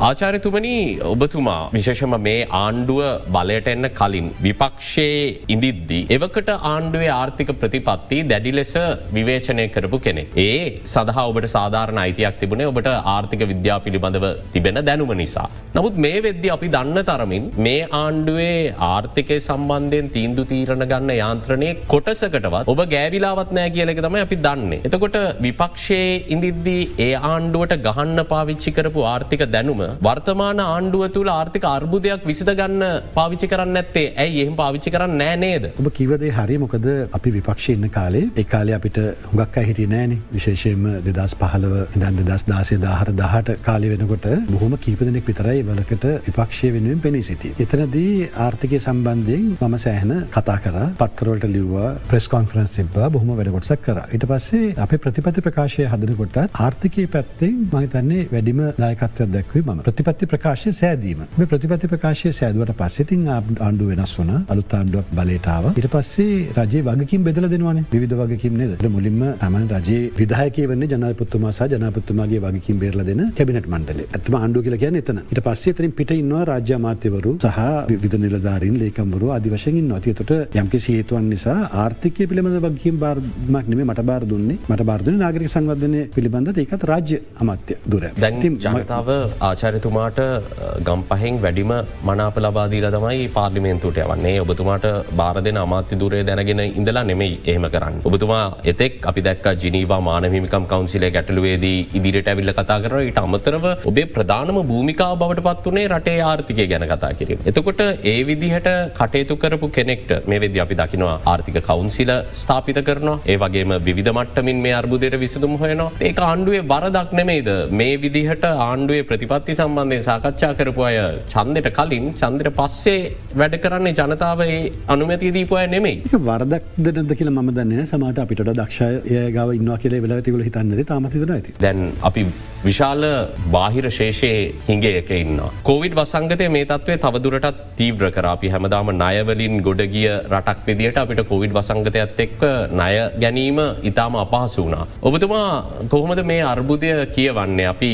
ආචාර්යතුමනි ඔබතුමා විශේෂම මේ ආණ්ඩුව බලයට එන්න කලින් විපක්ෂයේ ඉඳිද්දී එවකට ආණ්ඩුවේ ආර්ථික ප්‍රතිපත්ති දැඩි ලෙස විවේචනය කරපු කෙනෙක්. ඒ සඳහා ඔබට සාධාරණ අයිතියක් තිබුණේ ඔබට ආර්ථික විද්‍යාව පිළිබඳව තිබෙන දැනුම නිසා. නමුත් මේ වෙද්දී අපි දන්න තරමින් මේ ආණ්ඩුවේ ආර්ථිකය සම්බන්ධයෙන් තීන්දුව තීරණ ගන්න යාන්ත්‍රණයේ කොටසකටවත් ඔබ ගෑවිලාවත් නැහැ කියලා එක තමයි අපි දන්නේ. එතකොට විපක්ෂයේ ඉඳිද්දී ඒ ආණ්ඩුවට ගහන්න පාවිච්චි කරපු ආර්ථික දැනුම වර්තමාන ආණ්ඩුව තුළ ආර්ථික අර්බුදයක් විසඳගන්න පාවිච්චි කරන්න නැත්තේ ඇයි එහෙම පාවිච්චි කරන්න නෑ නේද? ඔබ කිව්වදේ හරි. මොකද අපි විපක්ෂයේ ඉන්න කාලේ ඒ කාලේ අපිට හුඟක් අය හිටියේ නෑනේ. විශේෂයෙන්ම 2015 ඉඳන් 2016 17 18 කාලේ වෙනකොට බොහොම කීප දෙනෙක් විතරයි වලකට විපක්ෂයේ වෙනුවෙන් පෙනී සිටියේ. එතනදී ආර්ථිකය සම්බන්ධයෙන් මම සෑහෙන කතා කරා, පත්තරවලට ලිව්වා, ප්‍රෙස් කොන්ෆරන්ස් තිබ්බා, බොහොම වැඩ කොටසක් කරා. ඊට පස්සේ අපේ ප්‍රතිපත්ති ප්‍රකාශය හදනකොට ආර්ථිකයේ පැත්තෙන් මම හිතන්නේ වැඩිම දායකත්වයක් දැක්ුවේ ප්‍රතිපත්ති ප්‍රකාශය සෑදීම. මේ ප්‍රතිපත්ති ප්‍රකාශය සෑදුවට පස්සේ ඉතින් ආණ්ඩුව වෙනස් වුණා. අලුත් ආණ්ඩුවක් බලයට ආවා. ඊට පස්සේ රජයේ වගකීම් බෙදලා දෙනවානේ. විවිධ වගකීම් නේද? ඒක මුලින්ම සාමාන්‍ය රජයේ විධායකයෙ වෙන්නේ ජනාධිපතිතුමා සහ ජනාධිපතිතුමාගේ වගකීම් බෙදලා දෙන කැබිනට් මණ්ඩලය. ඇත්තම ආණ්ඩුව කියලා කියන්නේ එතන. ඊට පස්සේ එතනින් පිට ඉන්නවා රාජ්‍ය අමාත්‍යවරු සහ විවිධ නිලධාරීන්, ලේකම්වරු ආදි වශයෙන් ඉන්නවා. ඒකට යම්කිසි හේතුවක් නිසා ආර්ථිකය පිළිබඳ වගකීම් බාරක් නෙමෙයි මට බාර දුන්නේ. මට බාර දුන්නේ නාගරික සංවර්ධනය පිළිබඳව ඒකත් රාජ්‍ය අමාත්‍ය දුර. දැන් ජනතාව ආචාර්යතුමාට ගම්පහෙන් වැඩිම මනාප ලබා දීලා තමයි පාර්ලිමේන්තුවට යවන්නේ. ඔබතුමාට බාර දෙන අමාත්‍ය ධුරය දැනගෙන ඉඳලා නෙමෙයි එහෙම කරන්නේ. ඔබතුමා එතෙක් අපි දැක්කා ජිනීවා මානව හිමිකම් කවුන්සිලයේ ගැටලුවේදී ඉදිරියට ඇවිල්ලා කතා කරනවා. ඊට අමතරව ඔබේ ප්‍රධානම භූමිකාව බවට පත් වුණේ රටේ ආර්ථිකය ගැන කතා කිරීම. එතකොට ඒ විදිහට කටයුතු කරපු කෙනෙක්ට මේ වෙද්දී අපි දකිනවා ආර්ථික කවුන්සිල ස්ථාපිත කරනවා. ඒ වගේම විවිධ මට්ටමින් මේ අර්බුදයට විසඳුම් හොයනවා. ඒක ආණ්ඩුවේ වරදක් නෙමෙයිද? මේ විදිහට ආණ්ඩුවේ ප්‍රතිපත්ති සම්බන්ධයෙන් සාකච්ඡා කරපු අය ඡන්දෙට කලින් ඡන්දෙට පස්සේ වැඩ කරන්නේ ජනතාව ඒ අනුමැතිය දීපු අය නෙමෙයි. ඒක වරදක්ද නැද්ද කියලා මම දන්නේ නැහැ. සමහරට අපිට වඩා දක්ෂ අය ගාව ඉන්නවා කියලා ඒ වෙලාවට ඒගොල්ලෝ හිතන්නේ නැති තාමත් හිතනවා ඇති. දැන් අපි විශාල බාහිර ශේෂයේ හිඟයක ඉන්නවා. කොවිඩ් වසංගතය මේ තත්ත්වය තවදුරටත් තීව්‍ර කරා. අපි හැමදාම ණය වලින් ගොඩ ගිය රටක් විදියට අපිට කොවිඩ් වසංගතයත් එක්ක ණය ගැනීම ඉතාම අපහසු වුණා. ඔබතුමා කොහොමද මේ අර්බුදය කියවන්නේ? අපි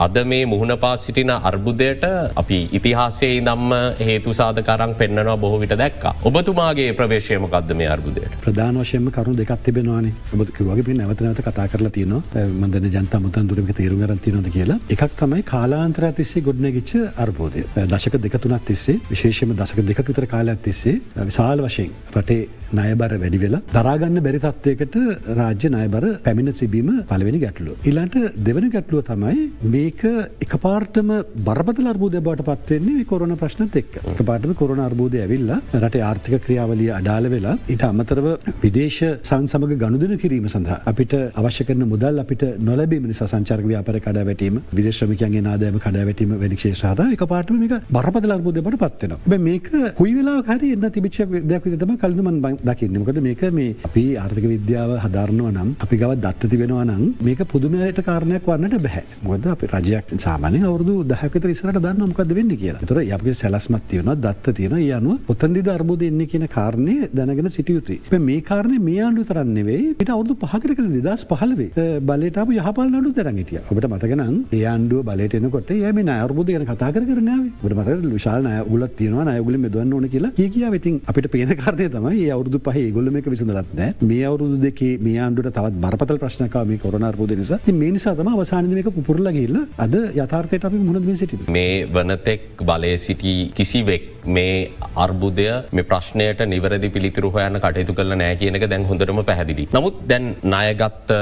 අද මේ මුහුණ පා සිටින අර්බුදයට අපි ඉතිහාසයේ ඉඳන්ම හේතු සාධකයන් පෙන්වනවා බොහෝ විට දැක්කා. ඔබතුමාගේ ප්‍රවේශය මොකද්ද මේ අර්බුදයට? ප්‍රධාන වශයෙන්ම කරුණු දෙකක් තිබෙනවානේ. ඔබ කිව්වාගේ අපි නැවත නැවත කතා කරලා තියෙනවා. මම දන්නේ ජනතා මුතන් දුරමික තීරුම් ගන්න තියෙනවද කියලා. එකක් තමයි කාලාන්තරයක් තිස්සේ ගොඩනැගිච්ච අර්බුදය. දශක දෙක තුනක් තිස්සේ විශේෂයෙන්ම දශක දෙකක විතර කාලයක් තිස්සේ විශාල වශයෙන් රටේ ණයබර වැඩි වෙලා දරා ගන්න බැරි තත්ත්වයකට රාජ්‍ය ණයබර පැමිණ තිබීම පළවෙනි ගැටලුව. ඊළඟට දෙවෙනි ගැටලුව තමයි මේක එකපාරටම බරපතල අර්බුදයක් බවට පත් වෙන්නේ මේ කොරෝනා ප්‍රශ්නත් එක්ක. එකපාරටම කොරෝනා අර්බුදය ඇවිල්ලා රටේ ආර්ථික ක්‍රියාවලිය අඩාල වෙලා ඊට අමතරව විදේශ සමග ගනුදෙනු කිරීම සඳහා අපිට අවශ්‍ය කරන මුදල් අපිට නොලැබීම නිසා සංචාරක ව්‍යාපාරය කඩාවැටීම, විදේශ ශ්‍රමිකයන්ගේ ආදායම කඩාවැටීම වැනි ක්ෂේත්‍ර හරහා එකපාරටම මේක බරපතල අර්බුදයක් බවට පත් වෙනවා. හැබැයි මේක කුයි වෙලාවක හරි එන්න තිබිච්ච දෙයක් විදිහට තමයි කලින් මම දකින්නේ. මොකද මේක මේ අපි ආර්ථික විද්‍යාව හදාරනවා නම් අපි ගාව දත්ත තිබෙනවා නම් මේක පුදුමයට කාරණයක් වන්නට බෑ. මොකද අපි රජයක් සාමාන්‍යයෙන් අවුරුදු 10ක විතර ඉස්සරහට දන්නවා මොකද්ද වෙන්නේ කියලා. ඒතර යපගේ සැලැස්මක් තියෙනවා, දත්ත තියෙනවා. ඒ අනුව ඔතනදිද අර්බුදෙ එන්නේ කියන කාරණේ දැනගෙන සිටිය යුතුයි. හැබැයි මේ කාරණේ මේ ආණ්ඩුව තරම් නෙවෙයි. ඊට අවුරුදු 5කට කලින් 2015 බලයට ආපු යහපාලන ආණ්ඩුව තරම් හිටියා. ඔබට මතක නම් ඒ ආණ්ඩුව බලයට එනකොට එයා මේ ණය අර්බුදය ගැන කතා කර නාවේ. ඔබට මතකද විශාල ණය උගලක් තියෙනවා, ණය උගලෙන් මෙදවන්න ඕන කියලා කියාව. ඉතින් අපිට පේන කාරණේ තමයි මේ අවුරුදු 5 ඒගොල්ලෝ මේක විසඳලත් නැහැ. මේ අවුරුදු දෙකේ මේ ආණ්ඩුවට තවත් බරපතල ප්‍රශ්නයක් ආවා මේ කොරෝනා අර්බුදය නිසා. ඉතින් මේ නිසා තමයි අවසානයේදී මේක පුපුරලා ගිහිල්ලා අද යථාර්ථයට අපි මුහුණ දෙමින් සිටින්නේ. මේ වනතෙක් බලයේ සිටි කිසිවෙක් මේ අර්බුදය මේ ප්‍රශ්නයට නිවැරදි පිළිතුරු හොයන්න කටයුතු කළා නැහැ කියන එක දැන් හොඳටම පැහැදිලි. නමුත් දැන් ණයගත්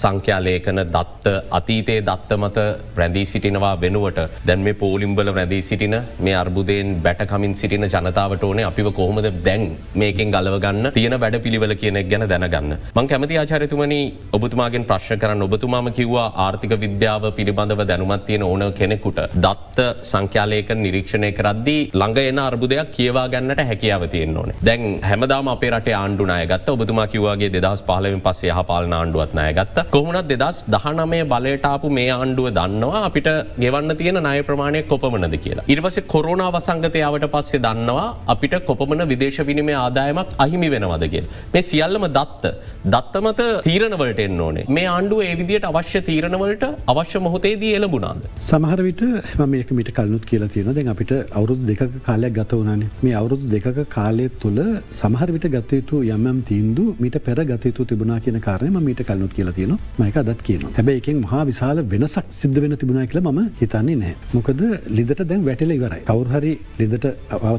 සංඛ්‍යා ලේඛන දත්ත අතීතයේ දත්ත මත රැඳී සිටිනවා වෙනුවට දැන් මේ පෝලිම් වල රැඳී සිටින මේ අර්බුදයෙන් බැටකමින් සිටින ජනතාවට ඕනේ අපිව කොහොමද දැන් මේකෙන් ගලව ගන්න තියෙන වැඩපිළිවෙල කියන එක ගැන දැනගන්න. මම කැමති ආචාර්යතුමනි ඔබතුමාගෙන් ප්‍රශ්න කරන්න. ඔබතුමාම කිව්වා ආර්ථික විද්‍යාව පිළිබඳව දැනුමක් තියෙන ඕන කෙනෙකුට දත්ත සංඛ්‍යා ලේඛන නිරීක්ෂණය කරද්දී ළඟ එන අර්බුදයක් කියවා ගන්නට හැකියාව තියෙන්න ඕනේ. දැන් හැමදාම අපේ රටේ ආණ්ඩු ණය ගත්තා. ඔබතුමා කිව්වාගේ 2015 පස්සේ යහපාලන ආණ්ඩුවත් ණය ගත්තා. කොහොමුණත් 2019 බලයට ආපු මේ ආණ්ඩුව දන්නවා අපිට ගෙවන්න තියෙන ණය ප්‍රමාණය කොපමණද කියලා. ඊට පස්සේ කොරෝනා වසංගතය ආවට පස්සේ දන්නවා අපිට කොපමණ විදේශ විනිමය ආදායමක් අහිමි වෙනවද කියලා. මේ සියල්ලම දත්ත මත තීරණ වලට එන්න ඕනේ. මේ ආණ්ඩුව ඒ විදිහට අවශ්‍ය තීරණ වලට අවශ්‍ය මොහොතේදී එළඹුණාද? සමහර විට මම මේක මීට කලිනුත් කියලා තියෙනවා. දැන් අපිට අවුරුදු 2ක කාලයක් ගත වුණානේ. මේ අවුරුදු 2ක කාලය තුළ සමහර විට ගත යුතු යම් තීන්දුව මීට පෙර ගත යුතු තිබුණා කියන කාරණය මම මීට කලිනුත් කියලා තියෙනවා. මම ඒක අදත් කියනවා. හැබැයි එකෙන් මහා විශාල වෙනසක් සිද්ධ වෙන තිබුණා කියලා මම හිතන්නේ නැහැ. මොකද ලිදට දැන් වැටිලා ඉවරයි. කවුරු හරි ලිදට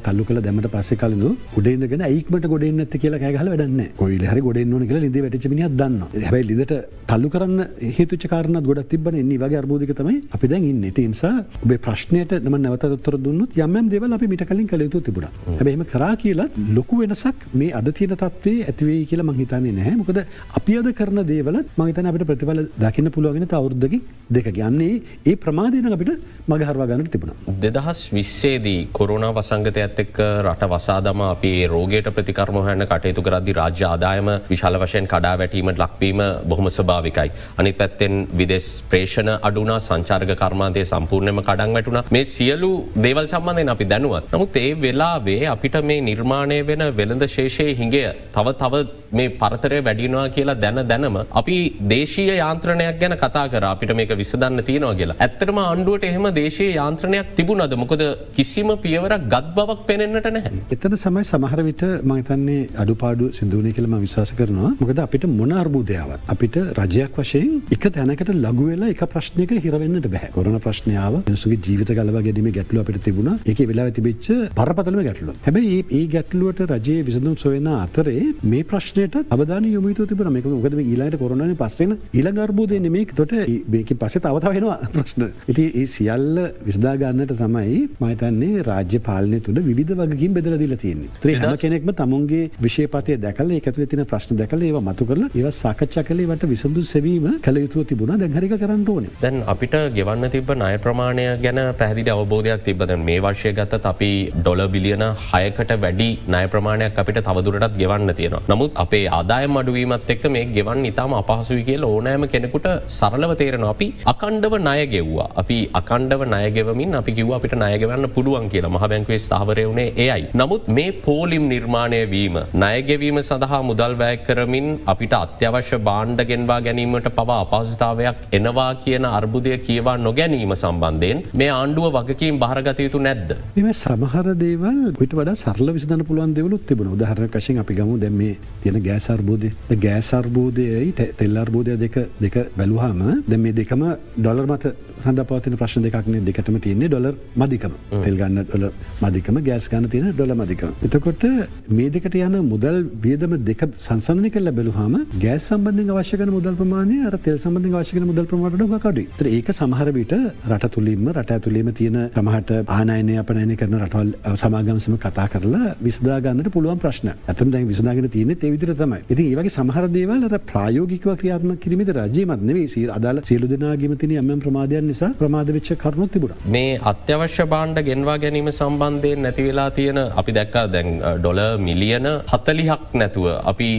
තල්ලු කළ දැම්මට පස්සේ කලිනු උඩ ඉඳගෙන ඇයික්මට ගොඩ එන්නේ නැත්තේ කියලා කෑ ගහලා වැඩක් නැහැ. කොයිල හරි ගොඩ එන්න ඕන කියලා ලිදේ වැටිච්ච මිනිහක් දන්නවා. හැබැයි ලිදට තල්ලු කරන්න හේතු වෙච්ච කාරණාත් ගොඩක් තිබ්බනේ. ඉන්නේ වගේ අර්බුදයක තමයි අපි දැන් ඉන්නේ. ඒ නිසා ඔබේ ප්‍රශ්නයට මම නැවතත් උත්තර දුන්නොත් යම් දේවල් අපි මීට කලින් කළ යුතු තිබුණා. හැබැයි එහෙම කරා කියලා ලොකු වෙනසක් මේ අද තියෙන තත්ත්වයේ ඇති වෙයි කියලා මම හිතන්නේ නැහැ. මොකද අපි අද කරන දේවල් මම හිතන්නේ අපිට ප්‍රතිඵල දකින්න පුළුවන් වෙන තව අවුරුද්දකින් දෙකක. යන්නේ ඒ ප්‍රමාදය නම් අපිට මග හරවා ගන්නට තිබුණා. 2020 දී කොරෝනා වසංගතයත් එක්ක රට වසා දමා අපි ඒ රෝගයට ප්‍රතිකර්ම හොයන්න කටයුතු කරද්දී රාජ්‍ය ආදායම විශාල වශයෙන් කඩා වැටීමට ලක්වීම බොහොම ස්වභාවිකයි. අනිත් පැත්තෙන් විදේශ ප්‍රේෂණ අඩු වුණා, සංචාරක කර්මාන්තය සම්පූර්ණයෙන්ම කඩන් වැටුණා. මේ සියලු දේවල් සම්බන්ධයෙන් අපි දැනුවත්. නමුත් ඒ වෙලාවේ අපිට මේ නිර්මාණය වෙන වෙළඳ ශේෂයේ හිඟය තව මේ පරතරය වැඩි වෙනවා කියලා දැනම අපි දේශීය යාන්ත්‍රණයක් ගැන කතා කරා. අපිට මේක විසඳන්න තියෙනවා කියලා. ඇත්තටම ආණ්ඩුවට එහෙම දේශීය යාන්ත්‍රණයක් තිබුණාද? මොකද කිසිම පියවරක් ගත් බවක් පේනෙන්නට නැහැ. එතන සමයි සමහර විට මම හිතන්නේ අඩුපාඩු සිදු වෙන්නේ කියලා මම විශ්වාස කරනවා. මොකද අපිට මොන අර්බුදයවත් අපිට රජයක් වශයෙන් එක තැනකට ලඝු වෙලා එක ප්‍රශ්නයක හිර වෙන්නට බෑ. කොරෝනා ප්‍රශ්නය ආව. මිනිස්සුගේ ජීවිත ගලවා ගැනීමේ ගැටලුව අපිට තිබුණා. ඒකේ වෙලාවේ තිබිච්ච බරපතලම ගැටලුව. හැබැයි මේ ගැටලුවට රජයේ විසඳුම් සොයන අතරේ මේ ප්‍රශ්නයට අවධානය යොමු යුතු තිබුණා. මේක මොකද මේ ඊළඟට කොරෝනාවෙන් පස්සේ ඊළඟ අර්බුදේ නෙමෙයි. ඒකට මේකෙන් පස්සේ තව එනවා ප්‍රශ්න. ඉතින් මේ සියල්ල විසඳා ගන්නට තමයි මම හිතන්නේ රාජ්‍ය පාලනය තුළ විවිධ වගකීම් බෙදලා දීලා තියෙන්නේ. ඒත් හැම කෙනෙක්ම තමුන්ගේ විෂයපතේ දැකලා ඒක ඇතුලේ තියෙන ප්‍රශ්න දැකලා ඒවා මතු කරලා ඒවා සාකච්ඡා කරලා ඒවට විසඳුම් සෙවීම කළ යුතු තිබුණා. දැන් හරියට කරන්න ඕනේ. දැන් අපිට ගෙවන්න තිබ්බ ණය ප්‍රමාණය ගැන පැහැදිලි අවබෝධයක් තිබ්බ. දැන් මේ වර්ෂය ගත්තත් අපි ඩොලර් බිලියන 6කට වැඩි ණය ප්‍රමාණයක් අපිට තවදුරටත් ගෙවන්න තියෙනවා. නමුත් අපේ ආදායම් අඩුවීමත් එක්ක මේ ගෙවන්න ඉතාම අපහසුයි කියලා ඕනෑම කෙනෙකුට සරලව තේරෙනවා. අපි අකණ්ඩව ණය ගෙව්වා. අපි අකණ්ඩව ණය ගෙවමින් අපි කිව්වා අපිට ණය ගෙවන්න පුළුවන් කියලා. මහ බැංකුවේ ස්ථාවරය වුණේ එයයි. නමුත් මේ පෝලිම් නිර්මාණය වීම, ණය ගෙවීම සඳහා මුදල් වැය කරමින් අපිට අත්‍යවශ්‍ය භාණ්ඩ ගෙන්වා ගැනීමට පවා අපහසුතාවයක් එනවා කියන අර්බුදය කියවා නොගැනීම සම්බන්ධයෙන් මේ ආණ්ඩුව වගකීම් බාරගත යුතු නැද්ද? මේ සමහර දේවල් ඊට වඩා සරල විසඳන්න පුළුවන් දේවලුත් තිබුණා. උදාහරණයක් වශයෙන් අපි ගමු දැන් මේ තියෙන ගෑස් අර්බුදය. ඒ ගෑස් අර්බුදයයි තෙල් අර්බුදය දෙක බැලුවාම දැන් මේ දෙකම ඩොලර් මත රඳාපවතින ප්‍රශ්න දෙකක් නේ. දෙකටම තියෙන්නේ ඩොලර් මදිකම. තෙල් ගන්න ඩොලර් මදිකම, ගෑස් ගන්න තියෙන ඩොලර් මදිකම. එතකොට මේ දෙකට යන මුදල් වියදම දෙක සංසන්දනය කරලා බැලුවාම ගෑස් සම්බන්ධයෙන් අවශ්‍ය කරන මුදල් ප්‍රමාණය අර තෙල් සම්බන්ධයෙන් අවශ්‍ය කරන මුදල් ප්‍රමාණයට වඩා අඩුයි. ඒතර ඒක සමහර විට රට තුලින්ම රට ඇතුළේම තියෙන සමහරට ආනයනය අපනයනය කරන රටවල් සමාගම් කතා කරලා විසඳා ගන්නට පුළුවන් ප්‍රශ්න. අතන දැන් විසඳාගෙන තියෙන්නේ ඒ විදිහට තමයි. ඉතින් මේ වගේ සමහර දේවල් අර ප්‍රායෝගිකව ක්‍රියාත්මක කිරීමේදී රජයමත් නෙවෙයි අදාළ සියලු දෙනාගේම තියෙන යම් ප්‍රමාදයන් නිසා ප්‍රමාද වෙච්ච කරුණුත් තිබුණා. මේ අත්‍යවශ්‍ය භාණ්ඩ ගෙන්වා ගැනීම සම්බන්ධයෙන් නැති වෙලා තියෙන අපි දැක්කා දැන් ඩොලර් මිලියන 40ක් නැතුව අපි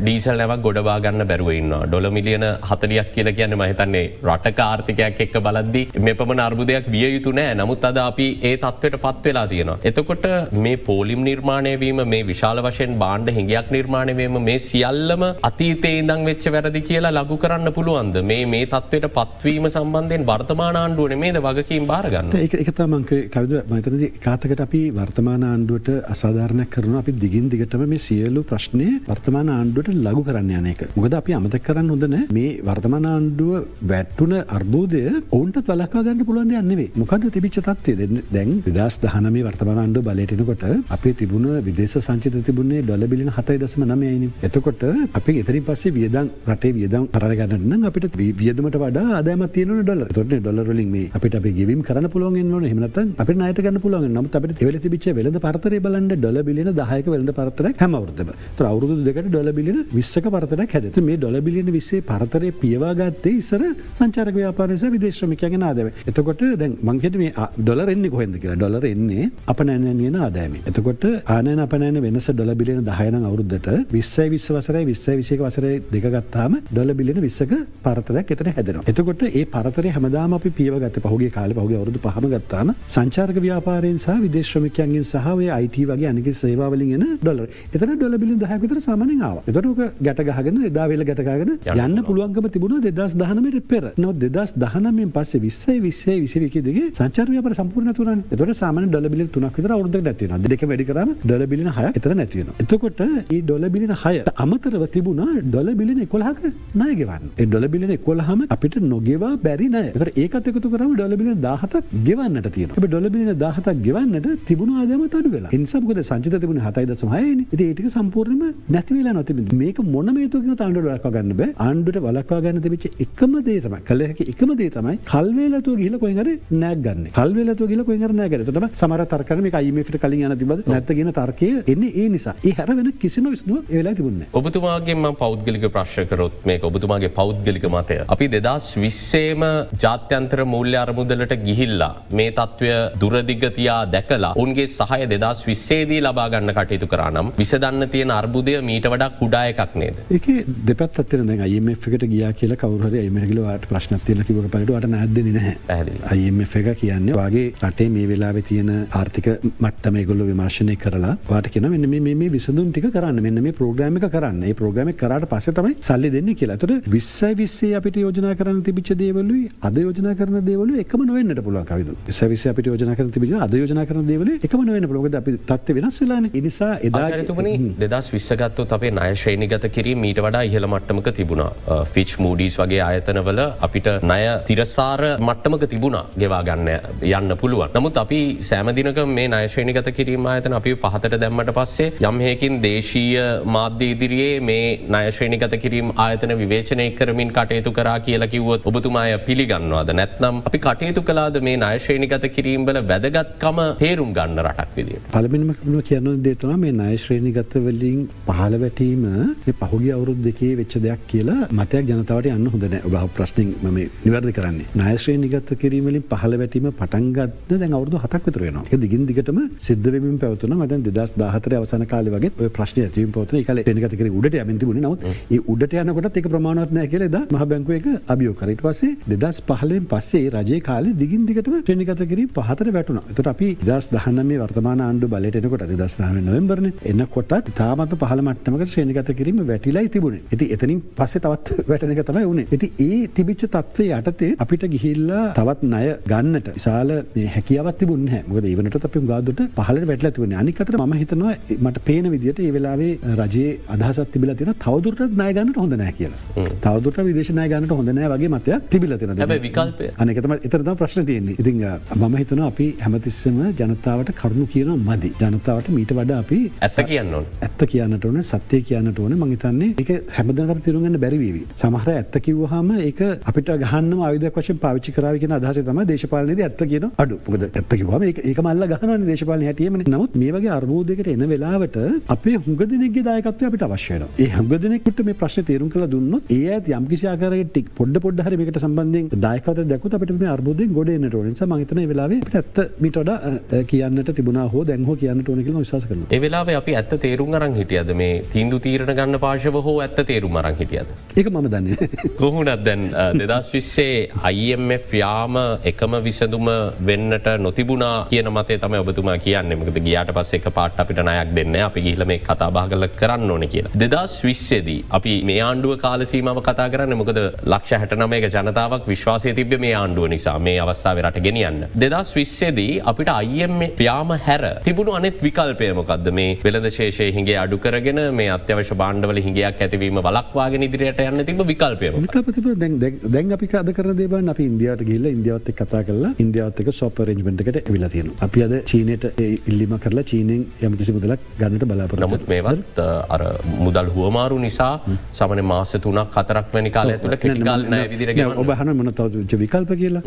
ඩීසල් නැවක් ගොඩවා ගන්න බැරුව ඉන්නවා. ඩොලර් මිලියන 40ක් කියලා කියන්නේ මම හිතන්නේ රටක ආර්ථිකයක් එක්ක බලද්දී මේ පමණ අර්බුදයක් විය යුතු නෑ. නමුත් අද අපි ඒ තත්ත්වයට පත් වෙලා තියෙනවා. එතකොට මේ පෝලිම් නිර්මාණය වීම, මේ විශාල වශයෙන් භාණ්ඩ හිඟයක් නිර්මාණය වීම, මේ සියල්ලම අතීතයේ ඉඳන් වෙච්ච වැරදි කියලා ලඝු කරන්න පුළුවන්ද? මේ තත්ත්වයට පත්වීම සම්බන්ධයෙන් වර්තමාන ආණ්ඩුව නෙමේද වගකීම් බාර ගන්න? ඒක තමයි මම කවුද මම හිතන්නේ කාතකට අපි වර්තමාන ආණ්ඩුවට අසාධාරණයක් කරනවා. අපි දිගින් දිගටම මේ සියලු ප්‍රශ්නේ වර්තමාන ආණ්ඩුවට ලඝු කරන්න යන එක. මොකද අපි අමතක කරන්න හොඳ නැහැ. මේ වර්තමාන ආණ්ඩුව වැටුණ අර්බුදය ඔවුන්ටත් වළක්වා ගන්න පුළුවන් දෙයක් නෙවෙයි. මොකද තිබිච්ච තත්ත්වය දැන් 2019 වර්තමාන ආණ්ඩුව බලයට එනකොට අපේ තිබුණ විදේශ සංචිත තිබුණේ ඩොලර් බිලියන 7.9යි නේ. එතකොට අපි එතනින් පස්සේ වියදම් රටේ වියදම් කරගෙන ගන්න නම් අපිට වියදමට වඩා ආදායමක් තියෙනවා ඩොලර්. එතකොට ඩොලර් වලින් මේ අපිට අපි ගෙවීම් කරන්න පුළුවන් වෙන්න ඕනේ. එහෙම නැත්නම් අපිට ණයට ගන්න පුළුවන් වෙනවා. නමුත් අපිට ඒ වෙලේ තිබිච්ච වෙළඳ පරතරය බලන්න ඩොලර් බිලියන 10ක වෙළඳ පරතරයක් හැම අවුරුද්දම. ඒතර අවුරුදු දෙකකට ඩොලර් බිලියන 20ක පරතරයක් හැදෙනවා. මේ ඩොලර් බිලියන 20 පරතරය පියවා ගත්තේ ඉස්සර සංචාරක ව්‍යාපාරය සහ විදේශ ශ්‍රමිකයන්ගේ ආදායම. එතකොට දැන් මං කියන්නේ මේ ඩොලර් එන්නේ කොහෙන්ද කියලා. ඩොලර් එන්නේ අපනයන ආදායමෙන්. එතකොට ආනයන අපනයන වෙනස ඩොලර් බිලියන 10 නම් අවුරුද්දට 20 වසරේ 21 වසරේ දෙක ගත්තාම ඩොලර් බිලියන 20ක පරතරයක් එතන හැදෙනවා. එතකොට ඒ පරතරය හැමදාම අපි පියව ගත්තේ පහුගිය කාලේ පහුගිය අවුරුදු 5ම ගත්තාම සංචාරක ව්‍යාපාරයෙන් සහ විදේශ ශ්‍රමිකයන්ගෙන් සහ ඔය IT වගේ අනික සේවා වලින් එන ඩොලර්. එතන ඩොලර් බිලියන 10ක විතර සාමාන්‍යයෙන් ආවා. එතකොට ඔක ගැට ගහගෙන එදා වෙල ගැට ගහගෙන යන්න පුළුවන්කම තිබුණා 2019 පෙර. නමුත් 2019 පස්සේ 20 දෙකේ සංචාර ව්‍යාපාර සම්පූර්ණ නැති වුණානේ. එතකොට සාමාන්‍ය ඩොලර් බිලියන 3ක් විතර අවුරුද්දකට නැති වෙනවා. දෙක වැඩි කරාම ඩොලර් බිලියන 6ක් එතන නැති වෙනවා. එතකොට මේ ඩොලර් බිලියන 6 අමතරව තිබුණා ඩොලර් බිලියන 11ක ණය ගෙවන්න. ඒ ඩොලර් බිලියන 11ම අපිට නොගෙවා බැරි ණය. ඒතර ඒකත් එකතු කරාම ඩොලර් බිලියන 17ක් ගෙවන්නට තියෙනවා. අපි ඩොලර් බිලියන 17ක් ගෙවන්නට තිබුණු ආදායමත් අඩු වෙලා. ඒ නිසා මොකද සංචිත තිබුණේ 7.6 නේ. ඉතින් ඒ ටික සම්පූර්ණයෙන්ම නැති වෙලා නැතිබින්ද. මේක මොන හේතුවකින්වත් ආණ්ඩුවට වළක්වා ගන්න බෑ. ආණ්ඩුවට වළක්වා ගන්න තිබිච්ච එකම දේ තමයි කළ හැකි එකම දේ තමයි කල් වේලතුව ගිහිල්ලා කොහෙන් හරි නෑග් ගන්න. කල් වේලතුව ගිහිල්ලා කොහෙන් හරි නෑග් ගන්න. එතකොට තමයි සමහර තර්ක කරන මේක IMF ට කලින් යන තිබ්බද නැත්ද කියන තර්කය එන්නේ ඒ නිසා. ඒ හැර වෙන කිසිම විසඳුමක් ඒ වෙලාවේ තිබුණේ නෑ. ඔබතුමාගේ මම පෞද්ගලික ප්‍රශ්න කරොත් මේක ඔබතුමාගේ පෞද්ගලික මතය. අපි 2020ේම ජාත්‍යන්තර මූල්‍ය අරමුදලට ගිහිල්ලා මේ තත්ත්වය දුරදිග තියා දැකලා උන්ගේ සහාය 2020 දී ලබා ගන්න කටයුතු කරා නම් විසඳන්න තියෙන අර්බුදය මීට වඩා කුඩා එකක් නේද? ඒකේ දෙපැත්තක් තියෙනවා. දැන් IMF එකට ගියා කියලා කවුරු හරි IMF ගිහලා ඔයාලට ප්‍රශ්නක් තියෙනවා කිව්වක පරිදි ඔයාලට නෑත් දෙන්නේ නැහැ. පැහැදිලි. IMF එක කියන්නේ ඔයාගේ රටේ මේ වෙලාවේ තියෙන ආර්ථික මට්ටම ඒගොල්ලෝ විමර්ශනය කරලා ඔයාලට කියනවා මෙන්න මේ විසඳුම් ටික කරන්න. මෙන්න මේ ප්‍රෝග්‍රෑම් එක කරන්න. මේ ප්‍රෝග්‍රෑම් එක කරාට පස්සේ තමයි සල්ලි දෙන්නේ කියලා. ඒතකොට 2020 අපිට යෝජනා කරන්න තිබිච්ච දේවලුයි අද යෝජනා කරන දේවලුයි එකම නොවෙන්නට පුළුවන් කවිදු. 2020 අපිට යෝජනා කරන්න තිබිච්ච අද යෝජනා කරන දේවලුයි එකම නොවෙන්න පුළුවන්. මොකද අපි තත්ත්වය වෙනස් වෙලානේ. ඒ නිසා එදා ආචාර්යතුමනි 2020 ගත්තොත් අපේ ණය ශ්‍රේණිගත කිරීම ඊට වඩා ඉහළ මට්ටමක තිබුණා. ෆිච් මූඩීස් වගේ ආයතනවල අපිට ණය තිරසාර මට්ටමක තිබුණා ගෙවා ගන්න යන්න පුළුවන්. නමුත් අපි සෑම දිනක මේ ණය ශ්‍රේණිගත කිරීම ආයතන අපි පහතට දැම්මට පස්සේ යම් හේකින් දේශීය මාධ්‍ය ඉදිරියේ මේ ණය ශ්‍රේණිගත කිරීම ආයතන විවේචනය කරමින් කටයුතු කරා කියලා කිව්වොත් ඔබතුමාය පිළිගන්නවද? නැත්නම් අපි කටයුතු කළාද මේ ණය ශ්‍රේණිගත කිරීම වල වැදගත්කම තේරුම් ගන්න රටක් විදියට? පළවෙනිම කියන්න දේ තමයි මේ ණය ශ්‍රේණිගත වලින් පහළ වැටීම මේ පහුගිය අවුරුදු දෙකේ වෙච්ච දෙයක් කියලා මතයක් ජනතාවට යන්න හොඳ නැහැ. ඔබ අහ ප්‍රශ්نين මම නිවැරදි කරන්නේ. ණය ශ්‍රේණිගත කිරීම වලින් පහළ වැටීම පටන් ගන්න දැන් අවුරුදු 7ක් විතර වෙනවා. ඒක දිගින් දිගටම සිද්ධ වෙමින් පැවතුණා. මම දැන් 2014 අවසාන කාලේ වගේ ඔය ප්‍රශ්නේ ඇති වෙමින් පැවතුණා. ඒ කාලේ ශ්‍රේණිගත කිරීම උඩට යමින් තිබුණේ. නමුත් ඒ උඩට යනකොටත් ඒක ප්‍රමාණවත් නැහැ කියලා එදා මහ බැංකුව එක අභියෝග කරා. ඊට පස්සේ 2015 පස්සේ රජයේ කාලේ දිගින් දිගටම ශ්‍රේණිගත කිරීම පහතට වැටුණා. ඒතකොට අපි 2019 වර්තමාන ආණ්ඩුව බලයට එනකොට 2019 නොවැම්බර්නේ එනකොටත් තාමත් පහළ මට්ටමකට ශ්‍රේණිගත කිරීම වැටිලායි තිබුණේ. ඉතින් එතනින් පස්සේ තවත් වැටෙන එක තමයි වුනේ. ඉතින් ඒ තිබිච්ච තත්ත්වයේ යටතේ අපිට ගිහිල්ලා තවත් ණය ගන්නට විශාල මේ හැකියාවක් තිබුණේ නැහැ. මොකද ඒ වෙනකොටත් අපි උගාදුට පහළට වැටලා තිබුණේ. අනික අතට මම හිතනවා මට පේන විදිහට ඒ වෙලාවේ රජයේ අදහසක් තිබිලා තියෙනවා තවදුරටත් ණය ගන්නට හොඳ නැහැ කියලා. තවදුරටත් විදේශ ණය ගන්නට හොඳ නැහැ වගේ මතයක් තිබිලා තියෙනවා. හැබැයි විකල්පය අනික තමයි එතන තමයි ප්‍රශ්නේ තියෙන්නේ. ඉතින් මම හිතනවා අපි හැමතිස්සෙම ජනතාවට කරුණු කියනවා මදි. ජනතාවට මීට වඩා අපි ඇත්ත කියන්න ඕනේ. ඇත්ත කියන්නට ඕනේ, සත්‍ය කියන්නට ඕනේ. මම හිතන්නේ ඒක හැමදෙනාටම අපි තේරුම් ගන්න බැරි වේවි. සමහර ඇත්ත කිව්වහම ඒක අපිට ගහන්නම ආයුධයක් වශයෙන් පාවිච්චි කරાવી කියන අදහසේ තමයි දේශපාලනයේදී ඇත්ත කියන අඩු. මොකද ඇත්ත කිව්වම ඒකම අල්ල ගහනවානේ දේශපාලනයේ හැටියෙමනේ. නමුත් මේ වගේ අර්බුදයකට එන වෙලාවට අපේ හුඟ දෙනෙක්ගේ දායකත්වය අපිට අවශ්‍ය වෙනවා. ඒ හුඟ දෙනෙකුට මේ ප්‍රශ්නේ තේරුම් කරලා දුන්නොත් ඒ ඇත් යම් කිසි ආකාරයකට පොඩ හරි මේකට සම්බන්ධයෙන් දායකත්වය දැක්කොත් අපිට මේ අර්බුදයෙන් ගොඩ එන්නට ඕනේ. ඒ නිසා මම හිතනවා මේ වෙලාවේ අපිට ඇත්ත මීට වඩා කියන්නට තිබුණා හෝ දැන් හෝ කියන්නට ඕනේ කියලා මම විශ්වාස කරනවා. ඒ වෙලාවේ අපි ඇත්ත තේරුම් අරන් හිටියද මේ තීන්දුව තීරණ ගන්න පාර්ශව හෝ ඇත්ත තේරුම් අරන් හිටියද? ඒක මම දන්නේ. කොහොමද දැන් 2020 IMF යාම එකම විසඳුම වෙන්නට නොතිබුණා කියන මතය තමයි ඔබතුමා කියන්නේ. මොකද ගියාට පස්සේ එකපාරට අපිට ණයක් දෙන්නේ නැහැ. අපි ගිහිල්ලා මේ කතා බහ කරන්න ඕනේ කියලා. 2020 දී අපි මේ ආණ්ඩුව කාල සීමාව කතා කරන්නේ මොකද 69ක ජනතාවක් විශ්වාසය තිබ්බේ මේ ආණ්ඩුව නිසා මේ අවස්ථාවේ රට ගෙනියන්න. 2020 දී අපිට IMF යාම හැර තිබුණු අනෙක් විකල්පය මොකද්ද? මේ වෙළඳ ශේෂයේ හිඟේ අඩු කරගෙන මේ අත්‍යවශ්‍ය භාණ්ඩවල හිඟයක් ඇතිවීම වළක්වාගෙන ඉදිරියට යන්න තිබ්බ විකල්පය මොකක්ද? විකල්ප තිබුණා. දැන් අපි අද කරන දේ බලන්න අපි ඉන්දියාවට ගිහිල්ලා ඉන්දියාවත් එක්ක කතා කරලා ඉන්දියාවත් එක්ක ස්වැප් අරේන්ජ්මන්ට් එකට එවිලා තියෙනවා. අපි අද චීනයට ඉල්ලීම කරලා චීනෙන් යම්කිසි මුදලක් ගන්නට බලාපොරොත්තු නමුත් මේවත් අර මුදල් හුවමාරු නිසා සාමාන්‍ය මාස 3ක් 4ක් වැනි කාලය ඇතුළත ක්‍රිටිකල් ණය විදිහට ගෙවන්න. ඔබ අහන මොන තව තිබුණච්ච විකල්ප කියලා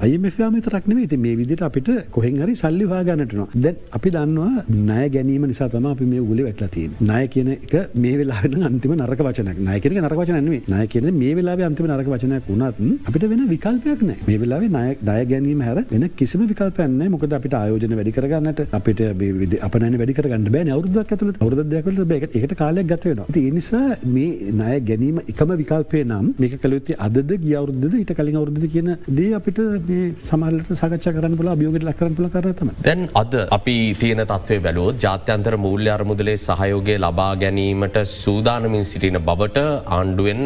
IMF යාම විතරක් නෙවෙයි. ඉතින් මේ විදිහට අපිට කොහෙන් හරි සල්ලි හොයාගන්නට වෙනවා. දැන් අපි දන්නවා ණය ගැනීම නිසා තමයි අපි මේ උගලේ වැටලා තියෙන්නේ. ණය කියන එක මේ වෙලාවේ නම් අන්තිම නරක වචනයක්. ණය කියන එක නරක වචනයක් නෙවෙයි. ණය කියන්නේ මේ වෙලාවේ අන්තිම නරක වචනයක් වුණත් අපිට වෙන විකල්පයක් නැහැ. මේ වෙලාවේ ණය ගැනීම හැර වෙන කිසිම විකල්පයක් නැහැ. මොකද අපිට ආයෝජන වැඩි කරගන්නට අපිට අපනයන වැඩි කරගන්න බෑනේ. අවුරුද්දක් ඇතුළත අවුරුද්දක් ඇතුළත බෑ. ඒකට කාලයක් ගත වෙනවා. ඉතින් ඒ නිසා මේ ණය ගැනීම එකම විකල්පේ නම් මේක කළ යුත්තේ අදද ගිය අවුරුද්දද ඊට කලින් අවුරුද්දද කියන දේ අපිට මේ සමහරවිට සාකච්ඡා කරන්න පුළුවන් අභියෝගයට ලක් කරන්න පුළුවන් කාරණා තමයි. දැන් අද අපි තියෙන තත්ත්වය බැලුවොත් ජාත්‍යන්තර මූල්‍ය අරමුදලේ සහයෝගය ලබා ගැනීමට සූදානමින් සිටින බවට ආණ්ඩුවෙන්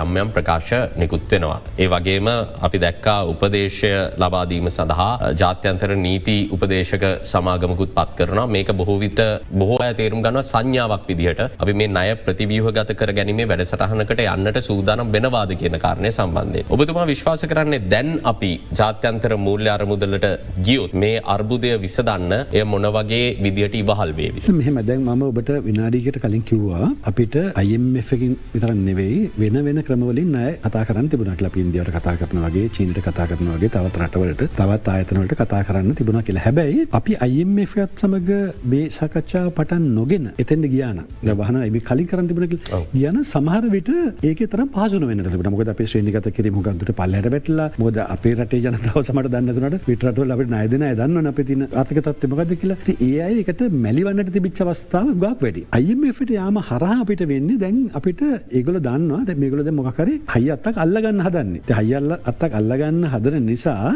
යම් යම් ප්‍රකාශ නිකුත් වෙනවා. ඒ වගේම අපි දැක්කා උපදේශය ලබා දීම සඳහා ජාත්‍යන්තර නීති උපදේශක සමාගමකුත් පත් කරනවා. මේක බොහෝ විට බොහෝ අය තේරුම් ගන්නවා සංඥාවක් විදිහට අපි මේ ණය ප්‍රතිව්‍යුහගත කර ගැනීමේ වැඩසටහනකට යන්නට සූදානම් වෙනවාද කියන කාරණය සම්බන්ධයෙන්. ඔබතුමා විශ්වාස කරන්නේ දැන් අපි ජාත්‍යන්තර මූල්‍ය අරමුදලට ගියොත් මේ අර්බුදය විසඳන්න එය මොන වගේ විදියට ඉවහල් වේවි? මෙහෙම දැන් මම ඔබට විනාඩියකට කලින් කිව්වා අපිට IMF එකකින් විතරක් නෙවෙයි වෙන වෙන ක්‍රමවලින් ණය කතා කරන්න තිබුණා කියලා. අපි ඉන්දියාවට කතා කරනවා වගේ චීනට කතා කරනවා වගේ තවත් රටවලට තවත් ආයතන වලට කතා කරන්න තිබුණා කියලා. හැබැයි අපි IMF එකත් සමග මේ සාකච්ඡාව පටන් නොගෙන එතෙන්ද ගියා නම් දැන් වහන මේ කලින් කරන්න තිබුණා කියලා ගියා නම් සමහර විට ඒකේ තරම් පහසු නොවෙන්නට තිබුණා. මොකද අපේ ශ්‍රේණිගත කිරීම හුඟක් පල්ලෙහාට වැටලා මොකද අපේ රටේ ජනතාව සමහරට දන්නේ නැතුණාට පිට රටවල අපිට ණය දෙන අය දන්නවනේ අපේ තියෙන ආර්ථික තත්ත්වය මොකද්ද කියලා. ඉතින් ඒ අය ඒකට මැලිවන්නට තිබිච්ච අවස්ථාව ගොඩක් වැඩි. IMF එකට යාම හරහා අපිට වෙන්නේ දැන් අපිට ඒගොල්ලෝ දන්නවා දැන් මේගොල්ලෝ දැන් මොකක් හරි හයිය අත්තක් අල්ල ගන්න හදන්නේ. ඉතින් හයිය අත්තක් අල්ල ගන්න හදන නිසා